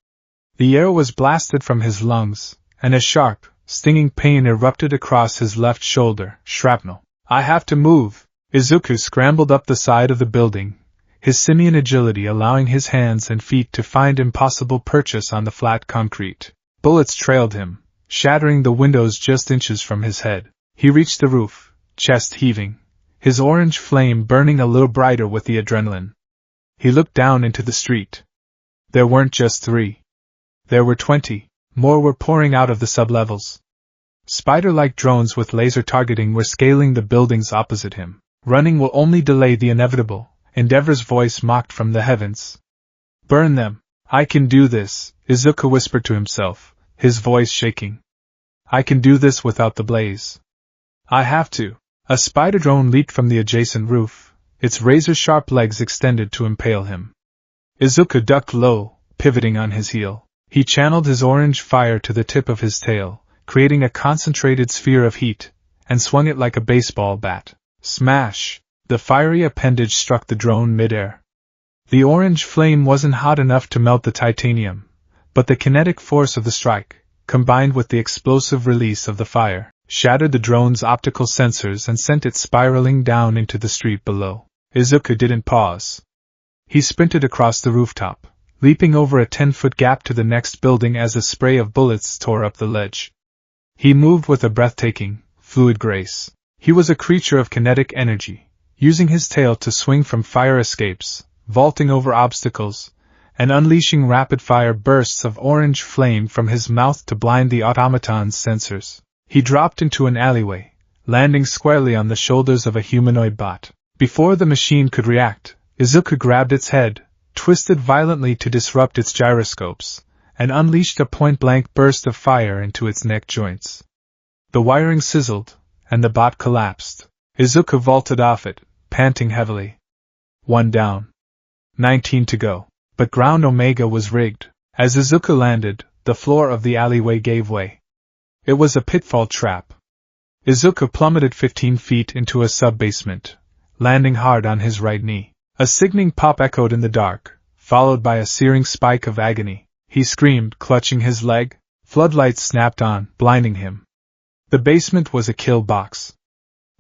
The air was blasted from his lungs, and a sharp, stinging pain erupted across his left shoulder. Shrapnel. I have to move! Izuku scrambled up the side of the building, his simian agility allowing his hands and feet to find impossible purchase on the flat concrete. Bullets trailed him, shattering the windows just inches from his head. He reached the roof, chest heaving, his orange flame burning a little brighter with the adrenaline. He looked down into the street. There weren't just 3. There were 20, more were pouring out of the sublevels. Spider-like drones with laser targeting were scaling the buildings opposite him. Running will only delay the inevitable, Endeavor's voice mocked from the heavens. Burn them! I can do this, Izuku whispered to himself, his voice shaking. I can do this without the blaze. I have to. A spider drone leaped from the adjacent roof, its razor-sharp legs extended to impale him. Izuku ducked low, pivoting on his heel. He channeled his orange fire to the tip of his tail, creating a concentrated sphere of heat, and swung it like a baseball bat. Smash! The fiery appendage struck the drone midair. The orange flame wasn't hot enough to melt the titanium, but the kinetic force of the strike, combined with the explosive release of the fire, shattered the drone's optical sensors and sent it spiraling down into the street below. Izuku didn't pause. He sprinted across the rooftop, leaping over a 10-foot gap to the next building as a spray of bullets tore up the ledge. He moved with a breathtaking, fluid grace. He was a creature of kinetic energy, using his tail to swing from fire escapes, vaulting over obstacles, and unleashing rapid-fire bursts of orange flame from his mouth to blind the automaton's sensors. He dropped into an alleyway, landing squarely on the shoulders of a humanoid bot. Before the machine could react, Izuku grabbed its head, twisted violently to disrupt its gyroscopes, and unleashed a point-blank burst of fire into its neck joints. The wiring sizzled, and the bot collapsed. Izuku vaulted off it, panting heavily. 1 down. 19 to go. But Ground Omega was rigged. As Izuku landed, the floor of the alleyway gave way. It was a pitfall trap. Izuku plummeted 15 feet into a sub-basement, landing hard on his right knee. A sickening pop echoed in the dark, followed by a searing spike of agony. He screamed, clutching his leg. Floodlights snapped on, blinding him. The basement was a kill box.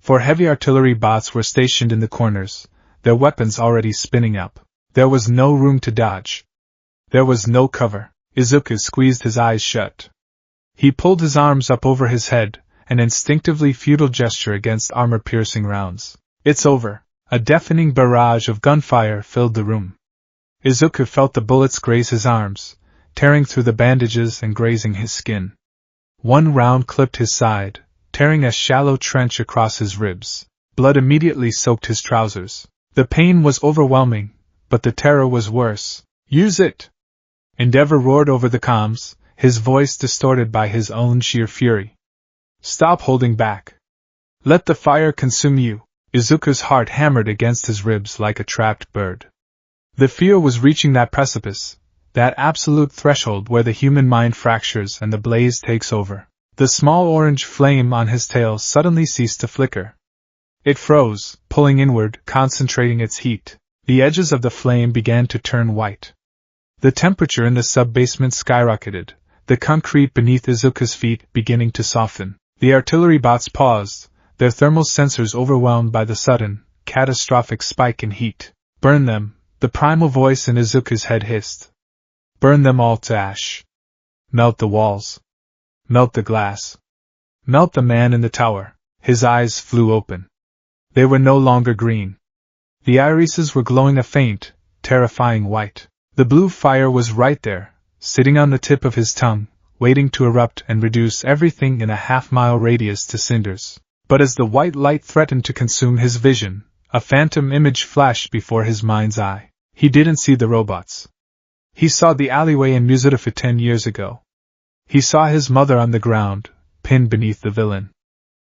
4 heavy artillery bots were stationed in the corners, their weapons already spinning up. There was no room to dodge. There was no cover. Izuku squeezed his eyes shut. He pulled his arms up over his head, an instinctively futile gesture against armor-piercing rounds. It's over. A deafening barrage of gunfire filled the room. Izuku felt the bullets graze his arms, tearing through the bandages and grazing his skin. One round clipped his side, tearing a shallow trench across his ribs. Blood immediately soaked his trousers. The pain was overwhelming, but the terror was worse. "Use it!" Endeavor roared over the comms, his voice distorted by his own sheer fury. "Stop holding back. Let the fire consume you." Izuku's heart hammered against his ribs like a trapped bird. The fear was reaching that precipice, that absolute threshold where the human mind fractures and the blaze takes over. The small orange flame on his tail suddenly ceased to flicker. It froze, pulling inward, concentrating its heat. The edges of the flame began to turn white. The temperature in the sub-basement skyrocketed, the concrete beneath Izuku's feet beginning to soften. The artillery bots paused, their thermal sensors overwhelmed by the sudden, catastrophic spike in heat. "Burn them," the primal voice in Izuku's head hissed. "Burn them all to ash. Melt the walls. Melt the glass. Melt the man in the tower." His eyes flew open. They were no longer green. The irises were glowing a faint, terrifying white. The blue fire was right there, sitting on the tip of his tongue, waiting to erupt and reduce everything in a half-mile radius to cinders. But as the white light threatened to consume his vision, a phantom image flashed before his mind's eye. He didn't see the robots. He saw the alleyway in Muzidafu 10 years ago. He saw his mother on the ground, pinned beneath the villain.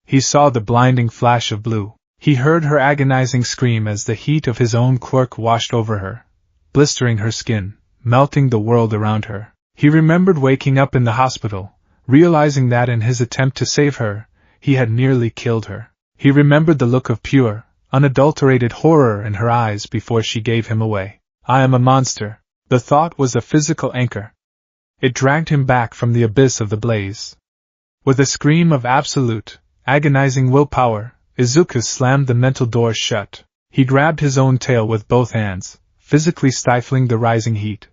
He saw the blinding flash of blue. He heard her agonizing scream as the heat of his own quirk washed over her, blistering her skin, melting the world around her. He remembered waking up in the hospital, realizing that in his attempt to save her, he had nearly killed her. He remembered the look of pure, unadulterated horror in her eyes before she gave him away. "I am a monster." The thought was a physical anchor. It dragged him back from the abyss of the blaze. With a scream of absolute, agonizing willpower, Izuku slammed the mental door shut. He grabbed his own tail with both hands, physically stifling the rising heat,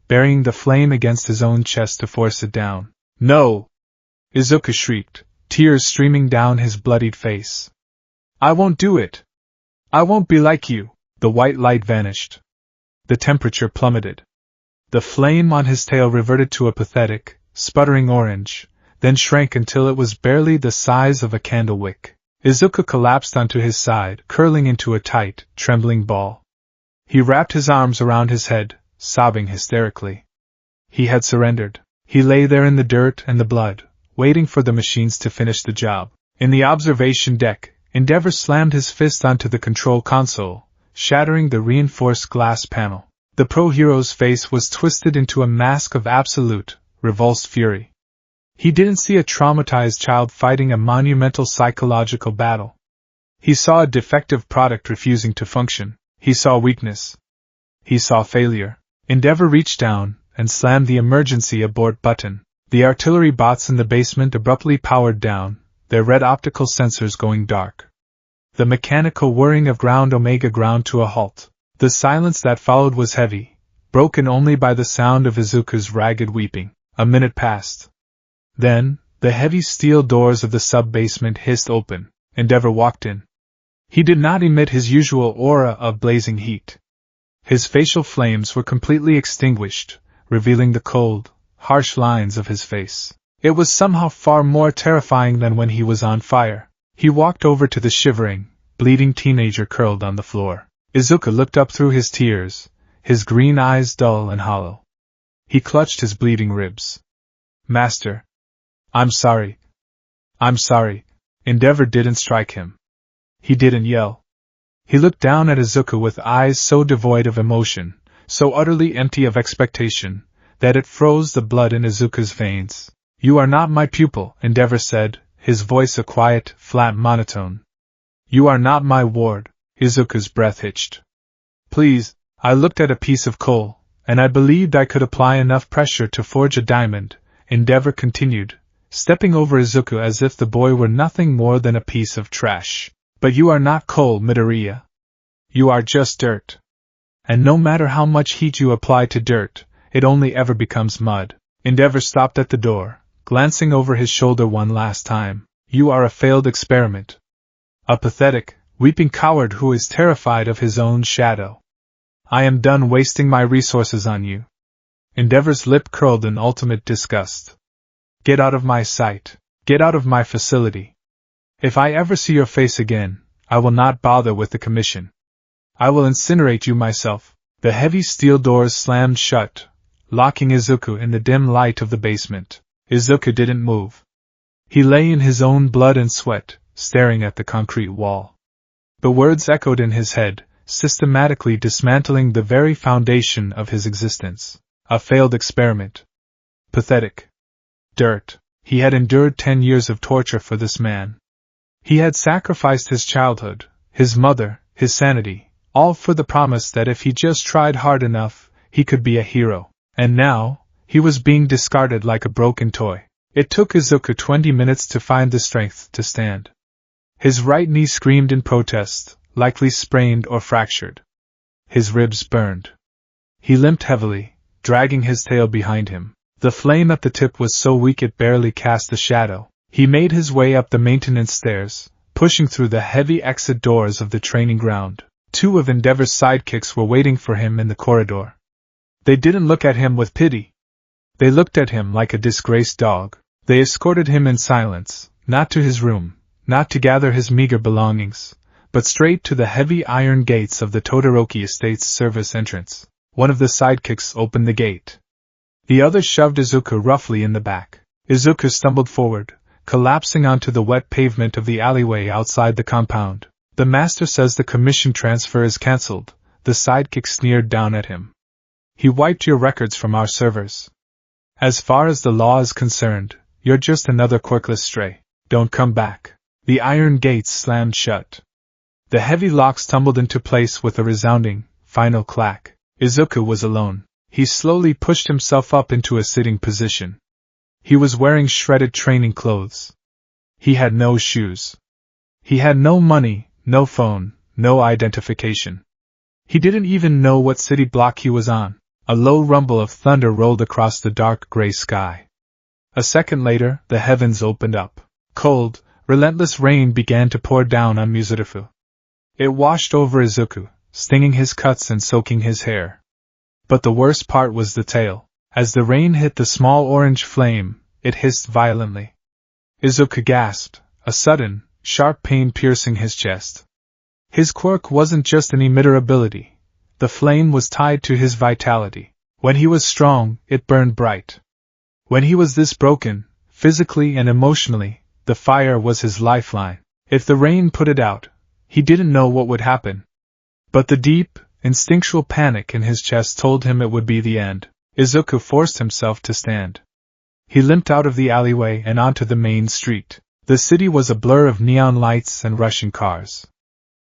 burying the flame against his own chest to force it down. "No!" Izuku shrieked, tears streaming down his bloodied face. "I won't do it! I won't be like you!" The white light vanished. The temperature plummeted. The flame on his tail reverted to a pathetic, sputtering orange, then shrank until it was barely the size of a candle wick. Izuku collapsed onto his side, curling into a tight, trembling ball. He wrapped his arms around his head, sobbing hysterically. He had surrendered. He lay there in the dirt and the blood, waiting for the machines to finish the job. In the observation deck, Endeavor slammed his fist onto the control console, shattering the reinforced glass panel. The pro-hero's face was twisted into a mask of absolute, revulsed fury. He didn't see a traumatized child fighting a monumental psychological battle. He saw a defective product refusing to function. He saw weakness. He saw failure. Endeavor reached down and slammed the emergency abort button. The artillery bots in the basement abruptly powered down, their red optical sensors going dark. The mechanical whirring of ground Omega ground to a halt. The silence that followed was heavy, broken only by the sound of Izuku's ragged weeping. A minute passed. Then, the heavy steel doors of the sub-basement hissed open. Endeavor walked in. He did not emit his usual aura of blazing heat. His facial flames were completely extinguished, revealing the cold, harsh lines of his face. It was somehow far more terrifying than when he was on fire. He walked over to the shivering, bleeding teenager curled on the floor. Izuku looked up through his tears, his green eyes dull and hollow. He clutched his bleeding ribs. "Master. I'm sorry. I'm sorry." Endeavor didn't strike him. He didn't yell. He looked down at Izuku with eyes so devoid of emotion, so utterly empty of expectation, that it froze the blood in Izuku's veins. "You are not my pupil," Endeavor said, his voice a quiet, flat monotone. "You are not my ward." Izuku's breath hitched. "Please." I looked at a piece of coal, and I believed I could apply enough pressure to forge a diamond, Endeavor continued, stepping over Izuku as if the boy were nothing more than a piece of trash. "But you are not coal, Midoriya. You are just dirt. And no matter how much heat you apply to dirt, it only ever becomes mud." Endeavor stopped at the door, glancing over his shoulder one last time. "You are a failed experiment. A pathetic, weeping coward who is terrified of his own shadow. I am done wasting my resources on you." Endeavor's lip curled in ultimate disgust. Get out of my sight. Get out of my facility. If I ever see your face again, I will not bother with the commission. I will incinerate you myself. The heavy steel doors slammed shut, locking Izuku in the dim light of the basement. Izuku didn't move. He lay in his own blood and sweat, staring at the concrete wall. The words echoed in his head, systematically dismantling the very foundation of his existence. A failed experiment. Pathetic. Dirt. He had endured 10 years of torture for this man. He had sacrificed his childhood, his mother, his sanity, all for the promise that if he just tried hard enough, he could be a hero. And now, he was being discarded like a broken toy. It took Izuku 20 minutes to find the strength to stand. His right knee screamed in protest, likely sprained or fractured. His ribs burned. He limped heavily, dragging his tail behind him. The flame at the tip was so weak it barely cast a shadow. He made his way up the maintenance stairs, pushing through the heavy exit doors of the training ground. 2 of Endeavor's sidekicks were waiting for him in the corridor. They didn't look at him with pity. They looked at him like a disgraced dog. They escorted him in silence, not to his room, not to gather his meager belongings, but straight to the heavy iron gates of the Todoroki Estate's service entrance. One of the sidekicks opened the gate. The other shoved Izuku roughly in the back. Izuku stumbled forward, collapsing onto the wet pavement of the alleyway outside the compound. The master says the commission transfer is cancelled, the sidekick sneered down at him. He wiped your records from our servers. As far as the law is concerned, you're just another quirkless stray. Don't come back. The iron gates slammed shut. The heavy locks tumbled into place with a resounding, final clack. Izuku was alone. He slowly pushed himself up into a sitting position. He was wearing shredded training clothes. He had no shoes. He had no money, no phone, no identification. He didn't even know what city block he was on. A low rumble of thunder rolled across the dark gray sky. A second later, the heavens opened up. Cold, relentless rain began to pour down on Muzurifu. It washed over Izuku, stinging his cuts and soaking his hair. But the worst part was the tail. As the rain hit the small orange flame, it hissed violently. Izuku gasped, a sudden, sharp pain piercing his chest. His quirk wasn't just an emitter ability. The flame was tied to his vitality. When he was strong, it burned bright. When he was this broken, physically and emotionally, the fire was his lifeline. If the rain put it out, he didn't know what would happen. But the deep, instinctual panic in his chest told him it would be the end. Izuku forced himself to stand. He limped out of the alleyway and onto the main street. The city was a blur of neon lights and rushing cars.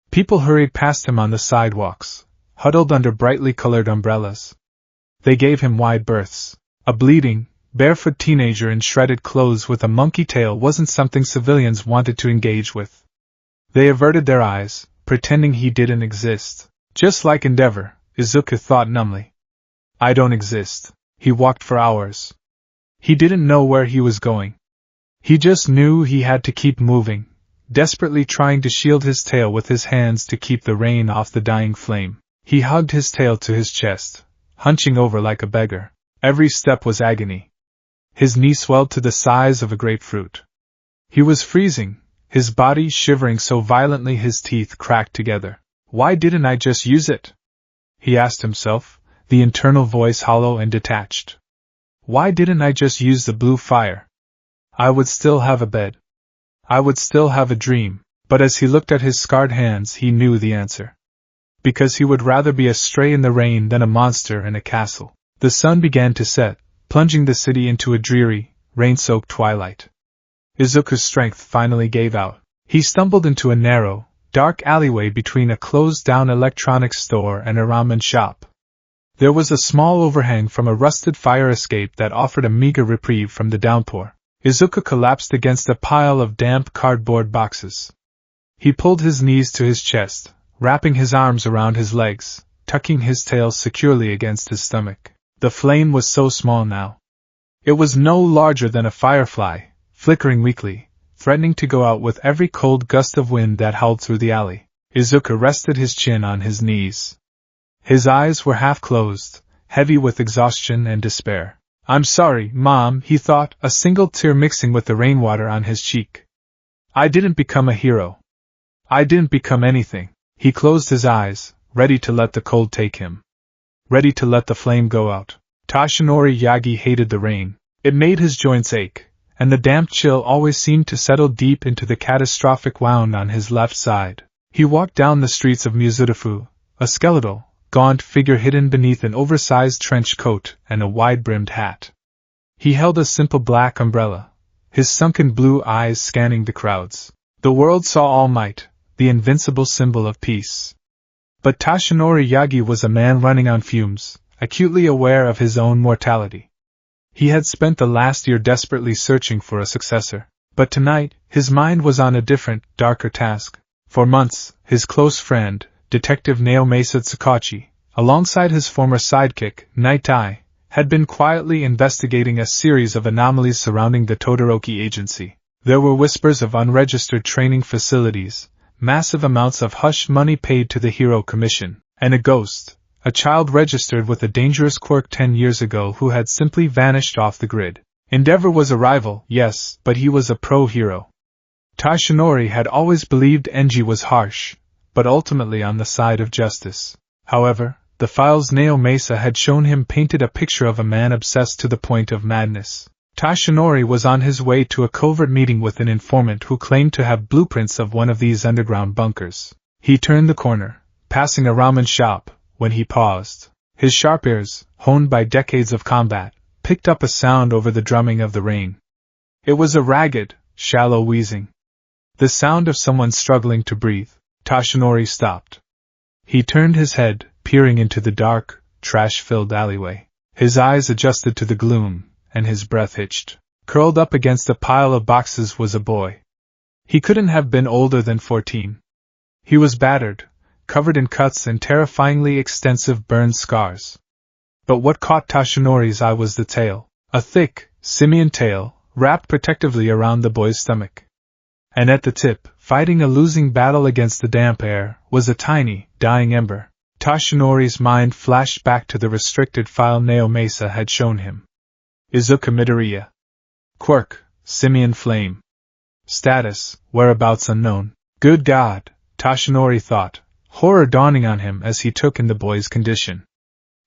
People hurried past him on the sidewalks, huddled under brightly colored umbrellas. They gave him wide berths. A bleeding, barefoot teenager in shredded clothes with a monkey tail wasn't something civilians wanted to engage with. They averted their eyes, pretending he didn't exist. Just like Endeavor, Izuku thought numbly. I don't exist. He walked for hours. He didn't know where he was going. He just knew he had to keep moving, desperately trying to shield his tail with his hands to keep the rain off the dying flame. He hugged his tail to his chest, hunching over like a beggar. Every step was agony. His knee swelled to the size of a grapefruit. He was freezing, his body shivering so violently his teeth cracked together. Why didn't I just use it? He asked himself, the internal voice hollow and detached. Why didn't I just use the blue fire? I would still have a bed. I would still have a dream. But as he looked at his scarred hands, he knew the answer. Because he would rather be a stray in the rain than a monster in a castle. The sun began to set, plunging the city into a dreary, rain-soaked twilight. Izuku's strength finally gave out. He stumbled into a narrow, dark alleyway between a closed-down electronics store and a ramen shop. There was a small overhang from a rusted fire escape that offered a meager reprieve from the downpour. Izuku collapsed against a pile of damp cardboard boxes. He pulled his knees to his chest, wrapping his arms around his legs, tucking his tail securely against his stomach. The flame was so small now. It was no larger than a firefly, flickering weakly, threatening to go out with every cold gust of wind that howled through the alley. Izuku rested his chin on his knees. His eyes were half closed, heavy with exhaustion and despair. "I'm sorry, Mom," he thought, a single tear mixing with the rainwater on his cheek. "I didn't become a hero. I didn't become anything." He closed his eyes, ready to let the cold take him. Ready to let the flame go out. Tashinori Yagi hated the rain. It made his joints ache, and the damp chill always seemed to settle deep into the catastrophic wound on his left side. He walked down the streets of Mizudafu, a skeletal, gaunt figure hidden beneath an oversized trench coat and a wide-brimmed hat. He held a simple black umbrella, his sunken blue eyes scanning the crowds. The world saw All Might, the invincible symbol of peace. But Tashinori Yagi was a man running on fumes, acutely aware of his own mortality. He had spent the last year desperately searching for a successor, but tonight, his mind was on a different, darker task. For months, his close friend, Detective Naomasa Tsukachi, alongside his former sidekick, Night Eye, had been quietly investigating a series of anomalies surrounding the Todoroki agency. There were whispers of unregistered training facilities, massive amounts of hush money paid to the Hero Commission, and a ghost, a child registered with a dangerous quirk 10 years ago who had simply vanished off the grid. Endeavor was a rival, yes, but he was a pro-hero. Tashinori had always believed Enji was harsh, but ultimately on the side of justice. However, the files Naomasa had shown him painted a picture of a man obsessed to the point of madness. Tashinori was on his way to a covert meeting with an informant who claimed to have blueprints of one of these underground bunkers. He turned the corner, passing a ramen shop, when he paused. His sharp ears, honed by decades of combat, picked up a sound over the drumming of the rain. It was a ragged, shallow wheezing. The sound of someone struggling to breathe. Tashinori stopped. He turned his head, peering into the dark, trash-filled alleyway. His eyes adjusted to the gloom, and his breath hitched. Curled up against a pile of boxes was a boy. He couldn't have been older than 14. He was battered, covered in cuts and terrifyingly extensive burn scars. But what caught Tashinori's eye was the tail, a thick, simian tail, wrapped protectively around the boy's stomach. And at the tip, fighting a losing battle against the damp air, was a tiny, dying ember. Tashinori's mind flashed back to the restricted file Naomasa had shown him. Izuka Midoriya. Quirk, Simian Flame. Status, whereabouts unknown. Good God, Tashinori thought, horror dawning on him as he took in the boy's condition.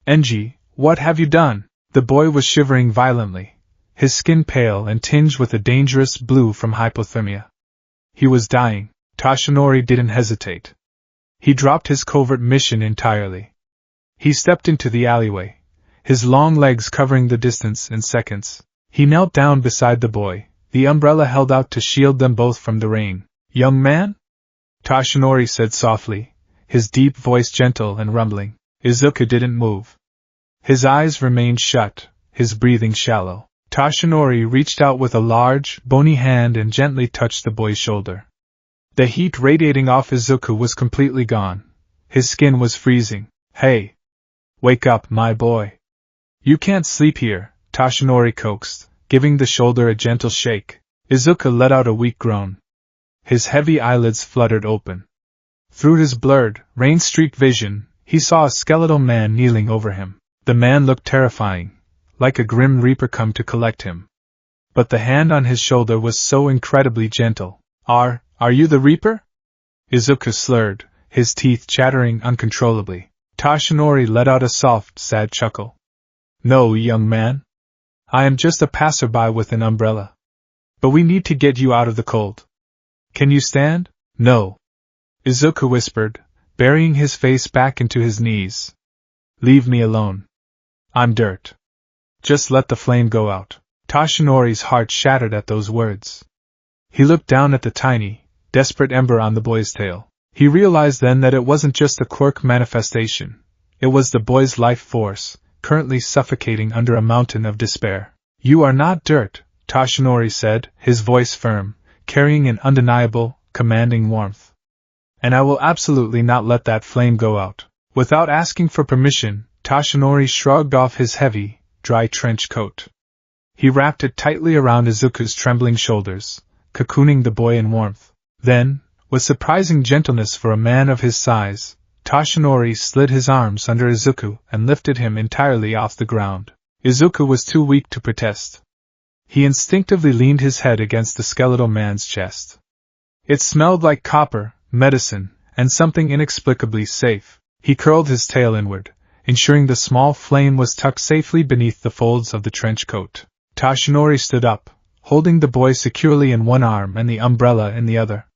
Enji, what have you done? The boy was shivering violently, his skin pale and tinged with a dangerous blue from hypothermia. He was dying. Tashinori didn't hesitate. He dropped his covert mission entirely. He stepped into the alleyway, his long legs covering the distance in seconds. He knelt down beside the boy, the umbrella held out to shield them both from the rain. "Young man?" Tashinori said softly, his deep voice gentle and rumbling. Izuka didn't move. His eyes remained shut, his breathing shallow. Tashinori reached out with a large, bony hand and gently touched the boy's shoulder. The heat radiating off Izuka was completely gone. His skin was freezing. "Hey! Wake up, my boy. You can't sleep here," Tashinori coaxed, giving the shoulder a gentle shake. Izuka let out a weak groan. His heavy eyelids fluttered open. Through his blurred, rain-streaked vision, he saw a skeletal man kneeling over him. The man looked terrifying, like a grim reaper come to collect him. But the hand on his shoulder was so incredibly gentle. Are you the Reaper?" Izuka slurred, his teeth chattering uncontrollably. Tashinori let out a soft, sad chuckle. "No, young man. I am just a passerby with an umbrella. But we need to get you out of the cold. Can you stand?" "No," Izuka whispered, burying his face back into his knees. "Leave me alone. I'm dirt. Just let the flame go out." Tashinori's heart shattered at those words. He looked down at the tiny, desperate ember on the boy's tail. He realized then that it wasn't just a quirk manifestation. It was the boy's life force, currently suffocating under a mountain of despair. "You are not dirt," Tashinori said, his voice firm, carrying an undeniable, commanding warmth. "And I will absolutely not let that flame go out." Without asking for permission, Tashinori shrugged off his heavy, dry trench coat. He wrapped it tightly around Izuka's trembling shoulders, cocooning the boy in warmth. Then, with surprising gentleness for a man of his size, Toshinori slid his arms under Izuku and lifted him entirely off the ground. Izuku was too weak to protest. He instinctively leaned his head against the skeletal man's chest. It smelled like copper, medicine, and something inexplicably safe. He curled his tail inward, ensuring the small flame was tucked safely beneath the folds of the trench coat. Toshinori stood up, holding the boy securely in one arm and the umbrella in the other.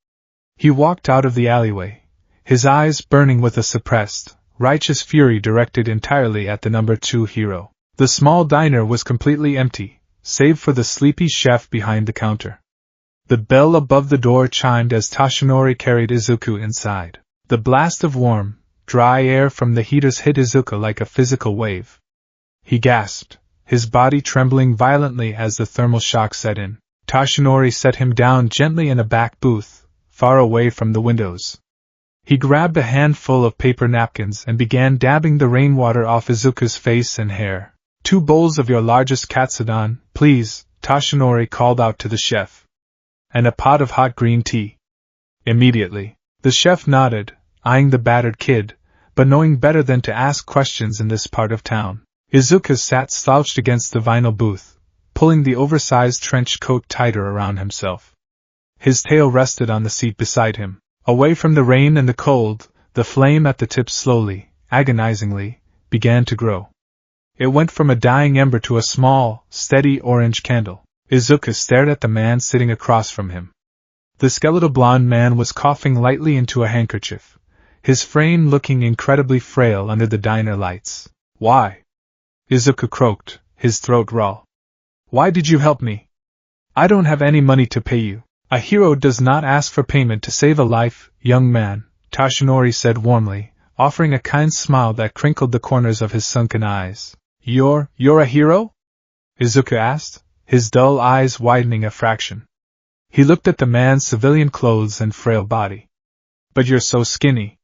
He walked out of the alleyway, his eyes burning with a suppressed, righteous fury directed entirely at the number 2 hero. The small diner was completely empty, save for the sleepy chef behind the counter. The bell above the door chimed as Toshinori carried Izuku inside. The blast of warm, dry air from the heaters hit Izuku like a physical wave. He gasped, his body trembling violently as the thermal shock set in. Toshinori set him down gently in a back booth, far away from the windows. He grabbed a handful of paper napkins and began dabbing the rainwater off Izuku's face and hair. 2 bowls of your largest katsudon, please, Toshinori called out to the chef. And a pot of hot green tea. Immediately. The chef nodded, eyeing the battered kid, but knowing better than to ask questions in this part of town. Izuku sat slouched against the vinyl booth, pulling the oversized trench coat tighter around himself. His tail rested on the seat beside him. Away from the rain and the cold, the flame at the tip slowly, agonizingly, began to grow. It went from a dying ember to a small, steady orange candle. Izuku stared at the man sitting across from him. The skeletal blonde man was coughing lightly into a handkerchief, his frame looking incredibly frail under the diner lights. Why? Izuku croaked, his throat raw. Why did you help me? I don't have any money to pay you. A hero does not ask for payment to save a life, young man, Toshinori said warmly, offering a kind smile that crinkled the corners of his sunken eyes. You're a hero? Izuku asked, his dull eyes widening a fraction. He looked at the man's civilian clothes and frail body. But you're so skinny.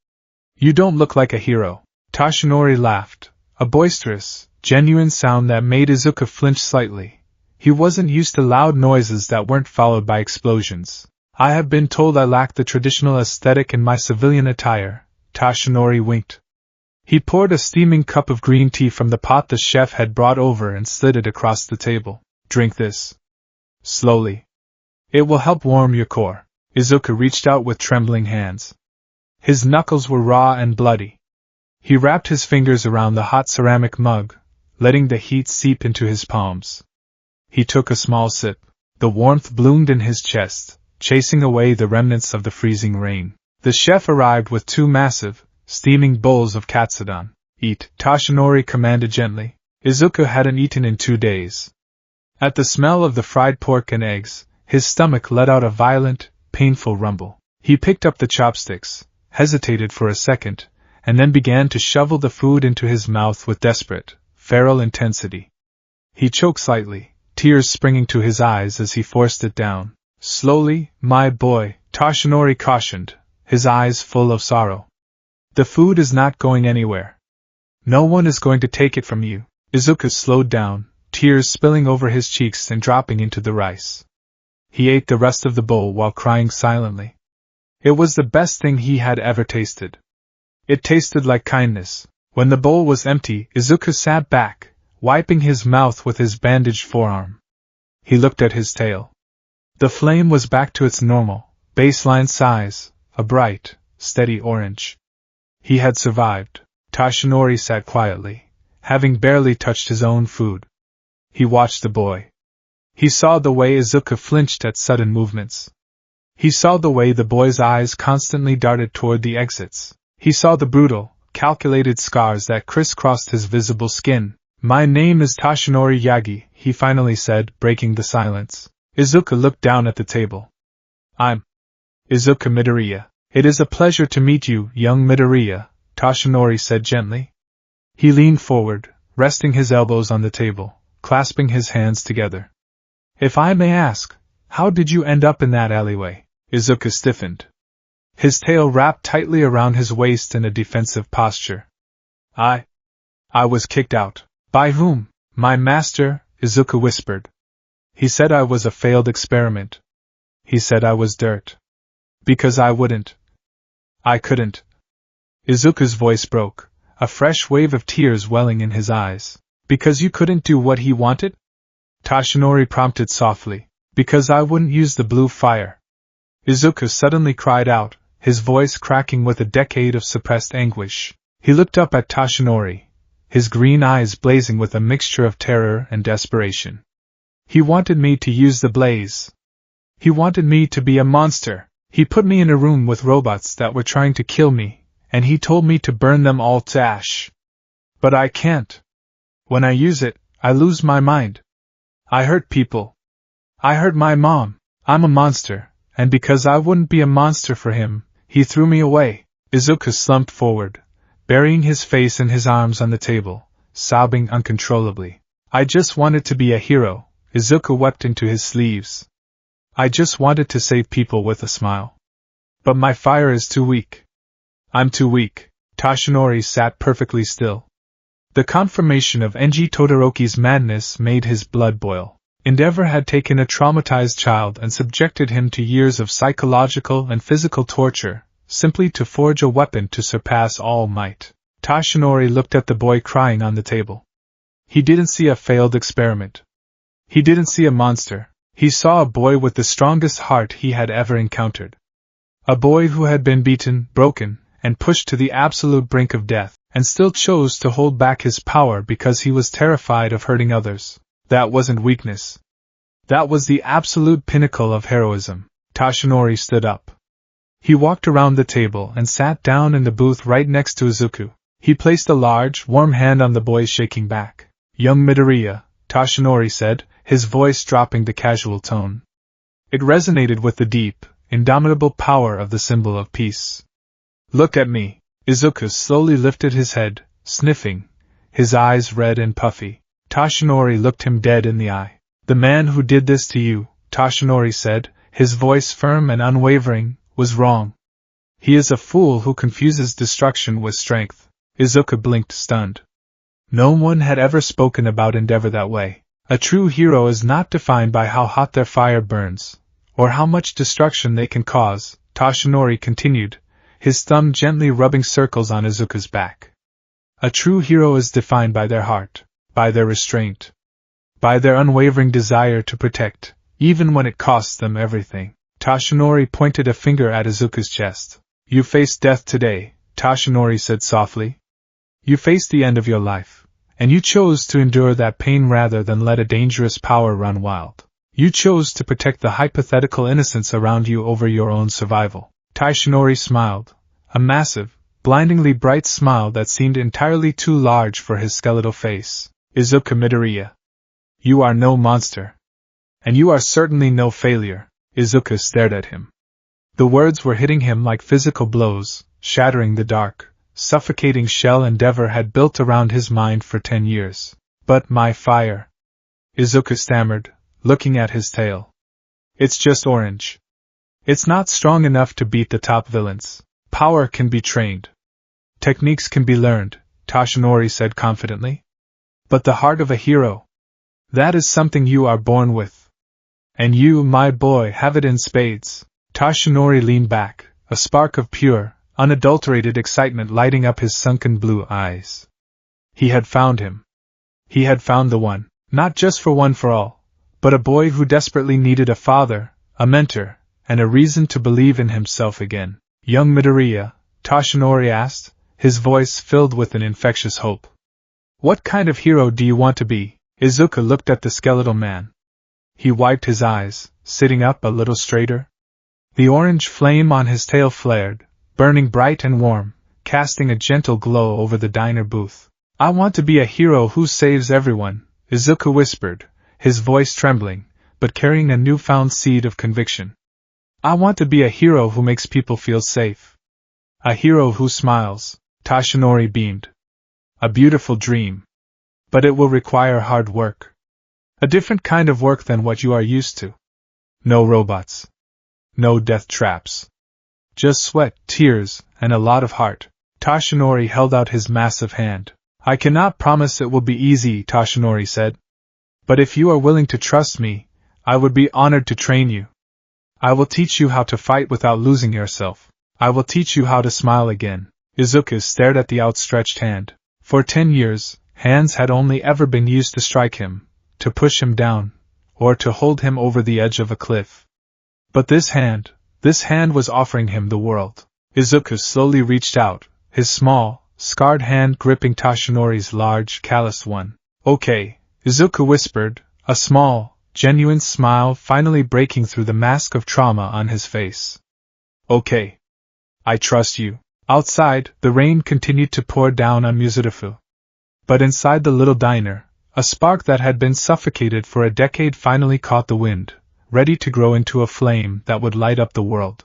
You don't look like a hero. Toshinori laughed, a boisterous, genuine sound that made Izuku flinch slightly. He wasn't used to loud noises that weren't followed by explosions. I have been told I lack the traditional aesthetic in my civilian attire, Toshinori winked. He poured a steaming cup of green tea from the pot the chef had brought over and slid it across the table. Drink this. Slowly. It will help warm your core. Izuku reached out with trembling hands. His knuckles were raw and bloody. He wrapped his fingers around the hot ceramic mug, letting the heat seep into his palms. He took a small sip. The warmth bloomed in his chest, chasing away the remnants of the freezing rain. The chef arrived with 2 massive, steaming bowls of katsudon. Eat, Toshinori commanded gently. Izuku hadn't eaten in 2 days. At the smell of the fried pork and eggs, his stomach let out a violent, painful rumble. He picked up the chopsticks, hesitated for a second, and then began to shovel the food into his mouth with desperate, feral intensity. He choked slightly, tears springing to his eyes as he forced it down. Slowly, my boy, Toshinori cautioned, his eyes full of sorrow. The food is not going anywhere. No one is going to take it from you. Izuku slowed down, tears spilling over his cheeks and dropping into the rice. He ate the rest of the bowl while crying silently. It was the best thing he had ever tasted. It tasted like kindness. When the bowl was empty, Izuku sat back, wiping his mouth with his bandaged forearm. He looked at his tail. The flame was back to its normal, baseline size, a bright, steady orange. He had survived. Toshinori sat quietly, having barely touched his own food. He watched the boy. He saw the way Izuku flinched at sudden movements. He saw the way the boy's eyes constantly darted toward the exits. He saw the brutal, calculated scars that crisscrossed his visible skin. My name is Toshinori Yagi, he finally said, breaking the silence. Izuku looked down at the table. I'm Izuku Midoriya. It is a pleasure to meet you, young Midoriya, Toshinori said gently. He leaned forward, resting his elbows on the table, clasping his hands together. If I may ask, how did you end up in that alleyway? Izuku stiffened. His tail wrapped tightly around his waist in a defensive posture. I was kicked out. By whom? My master, Izuku whispered. He said I was a failed experiment. He said I was dirt. Because I couldn't. Izuku's voice broke, a fresh wave of tears welling in his eyes. Because you couldn't do what he wanted? Toshinori prompted softly. Because I wouldn't use the blue fire. Izuku suddenly cried out, his voice cracking with a decade of suppressed anguish. He looked up at Toshinori, his green eyes blazing with a mixture of terror and desperation. He wanted me to use the blaze. He wanted me to be a monster. He put me in a room with robots that were trying to kill me, and he told me to burn them all to ash. But I can't. When I use it, I lose my mind. I hurt people. I hurt my mom. I'm a monster, and because I wouldn't be a monster for him, he threw me away. Izuku slumped forward, burying his face in his arms on the table, sobbing uncontrollably. I just wanted to be a hero. Izuku wept into his sleeves. I just wanted to save people with a smile. But my fire is too weak. I'm too weak. Toshinori sat perfectly still. The confirmation of Enji Todoroki's madness made his blood boil. Endeavor had taken a traumatized child and subjected him to years of psychological and physical torture, simply to forge a weapon to surpass all might. Toshinori looked at the boy crying on the table. He didn't see a failed experiment. He didn't see a monster. He saw a boy with the strongest heart he had ever encountered. A boy who had been beaten, broken, and pushed to the absolute brink of death, and still chose to hold back his power because he was terrified of hurting others. That wasn't weakness. That was the absolute pinnacle of heroism. Toshinori stood up. He walked around the table and sat down in the booth right next to Izuku. He placed a large, warm hand on the boy's shaking back. Young Midoriya, Toshinori said, his voice dropping to casual tone. It resonated with the deep, indomitable power of the symbol of peace. Look at me. Izuku slowly lifted his head, sniffing, his eyes red and puffy. Toshinori looked him dead in the eye. The man who did this to you, Toshinori said, his voice firm and unwavering, was wrong. He is a fool who confuses destruction with strength. Izuku blinked stunned. No one had ever spoken about Endeavor that way. A true hero is not defined by how hot their fire burns, or how much destruction they can cause, Toshinori continued, his thumb gently rubbing circles on Izuku's back. A true hero is defined by their heart, by their restraint, by their unwavering desire to protect, even when it costs them everything. Toshinori pointed a finger at Izuku's chest. You faced death today, Toshinori said softly. You faced the end of your life, and you chose to endure that pain rather than let a dangerous power run wild. You chose to protect the hypothetical innocence around you over your own survival. Toshinori smiled, a massive, blindingly bright smile that seemed entirely too large for his skeletal face. Izuku Midoriya. You are no monster. And you are certainly no failure. Izuku stared at him. The words were hitting him like physical blows, shattering the dark, suffocating shell Endeavor had built around his mind for 10 years. But my fire. Izuku stammered, looking at his tail. It's just orange. It's not strong enough to beat the top villains. Power can be trained. Techniques can be learned, Toshinori said confidently. But the heart of a hero, that is something you are born with. And you, my boy, have it in spades. Toshinori leaned back, a spark of pure, unadulterated excitement lighting up his sunken blue eyes. He had found him. He had found the one, not just for one for all, but a boy who desperately needed a father, a mentor, and a reason to believe in himself again. Young Midoriya, Toshinori asked, his voice filled with an infectious hope. What kind of hero do you want to be? Izuku looked at the skeletal man. He wiped his eyes, sitting up a little straighter. The orange flame on his tail flared, burning bright and warm, casting a gentle glow over the diner booth. I want to be a hero who saves everyone, Izuku whispered, his voice trembling, but carrying a newfound seed of conviction. I want to be a hero who makes people feel safe. A hero who smiles, Toshinori beamed. A beautiful dream. But it will require hard work. A different kind of work than what you are used to. No robots. No death traps. Just sweat, tears, and a lot of heart. Toshinori held out his massive hand. I cannot promise it will be easy, Toshinori said. But if you are willing to trust me, I would be honored to train you. I will teach you how to fight without losing yourself. I will teach you how to smile again. Izuku stared at the outstretched hand. For 10 years, hands had only ever been used to strike him, to push him down, or to hold him over the edge of a cliff. But this hand was offering him the world. Izuku slowly reached out, his small, scarred hand gripping Tashinori's large, calloused one. Okay, Izuku whispered, a small, genuine smile finally breaking through the mask of trauma on his face. Okay. I trust you. Outside, the rain continued to pour down on Muzurifu. But inside the little diner, a spark that had been suffocated for a decade finally caught the wind, ready to grow into a flame that would light up the world.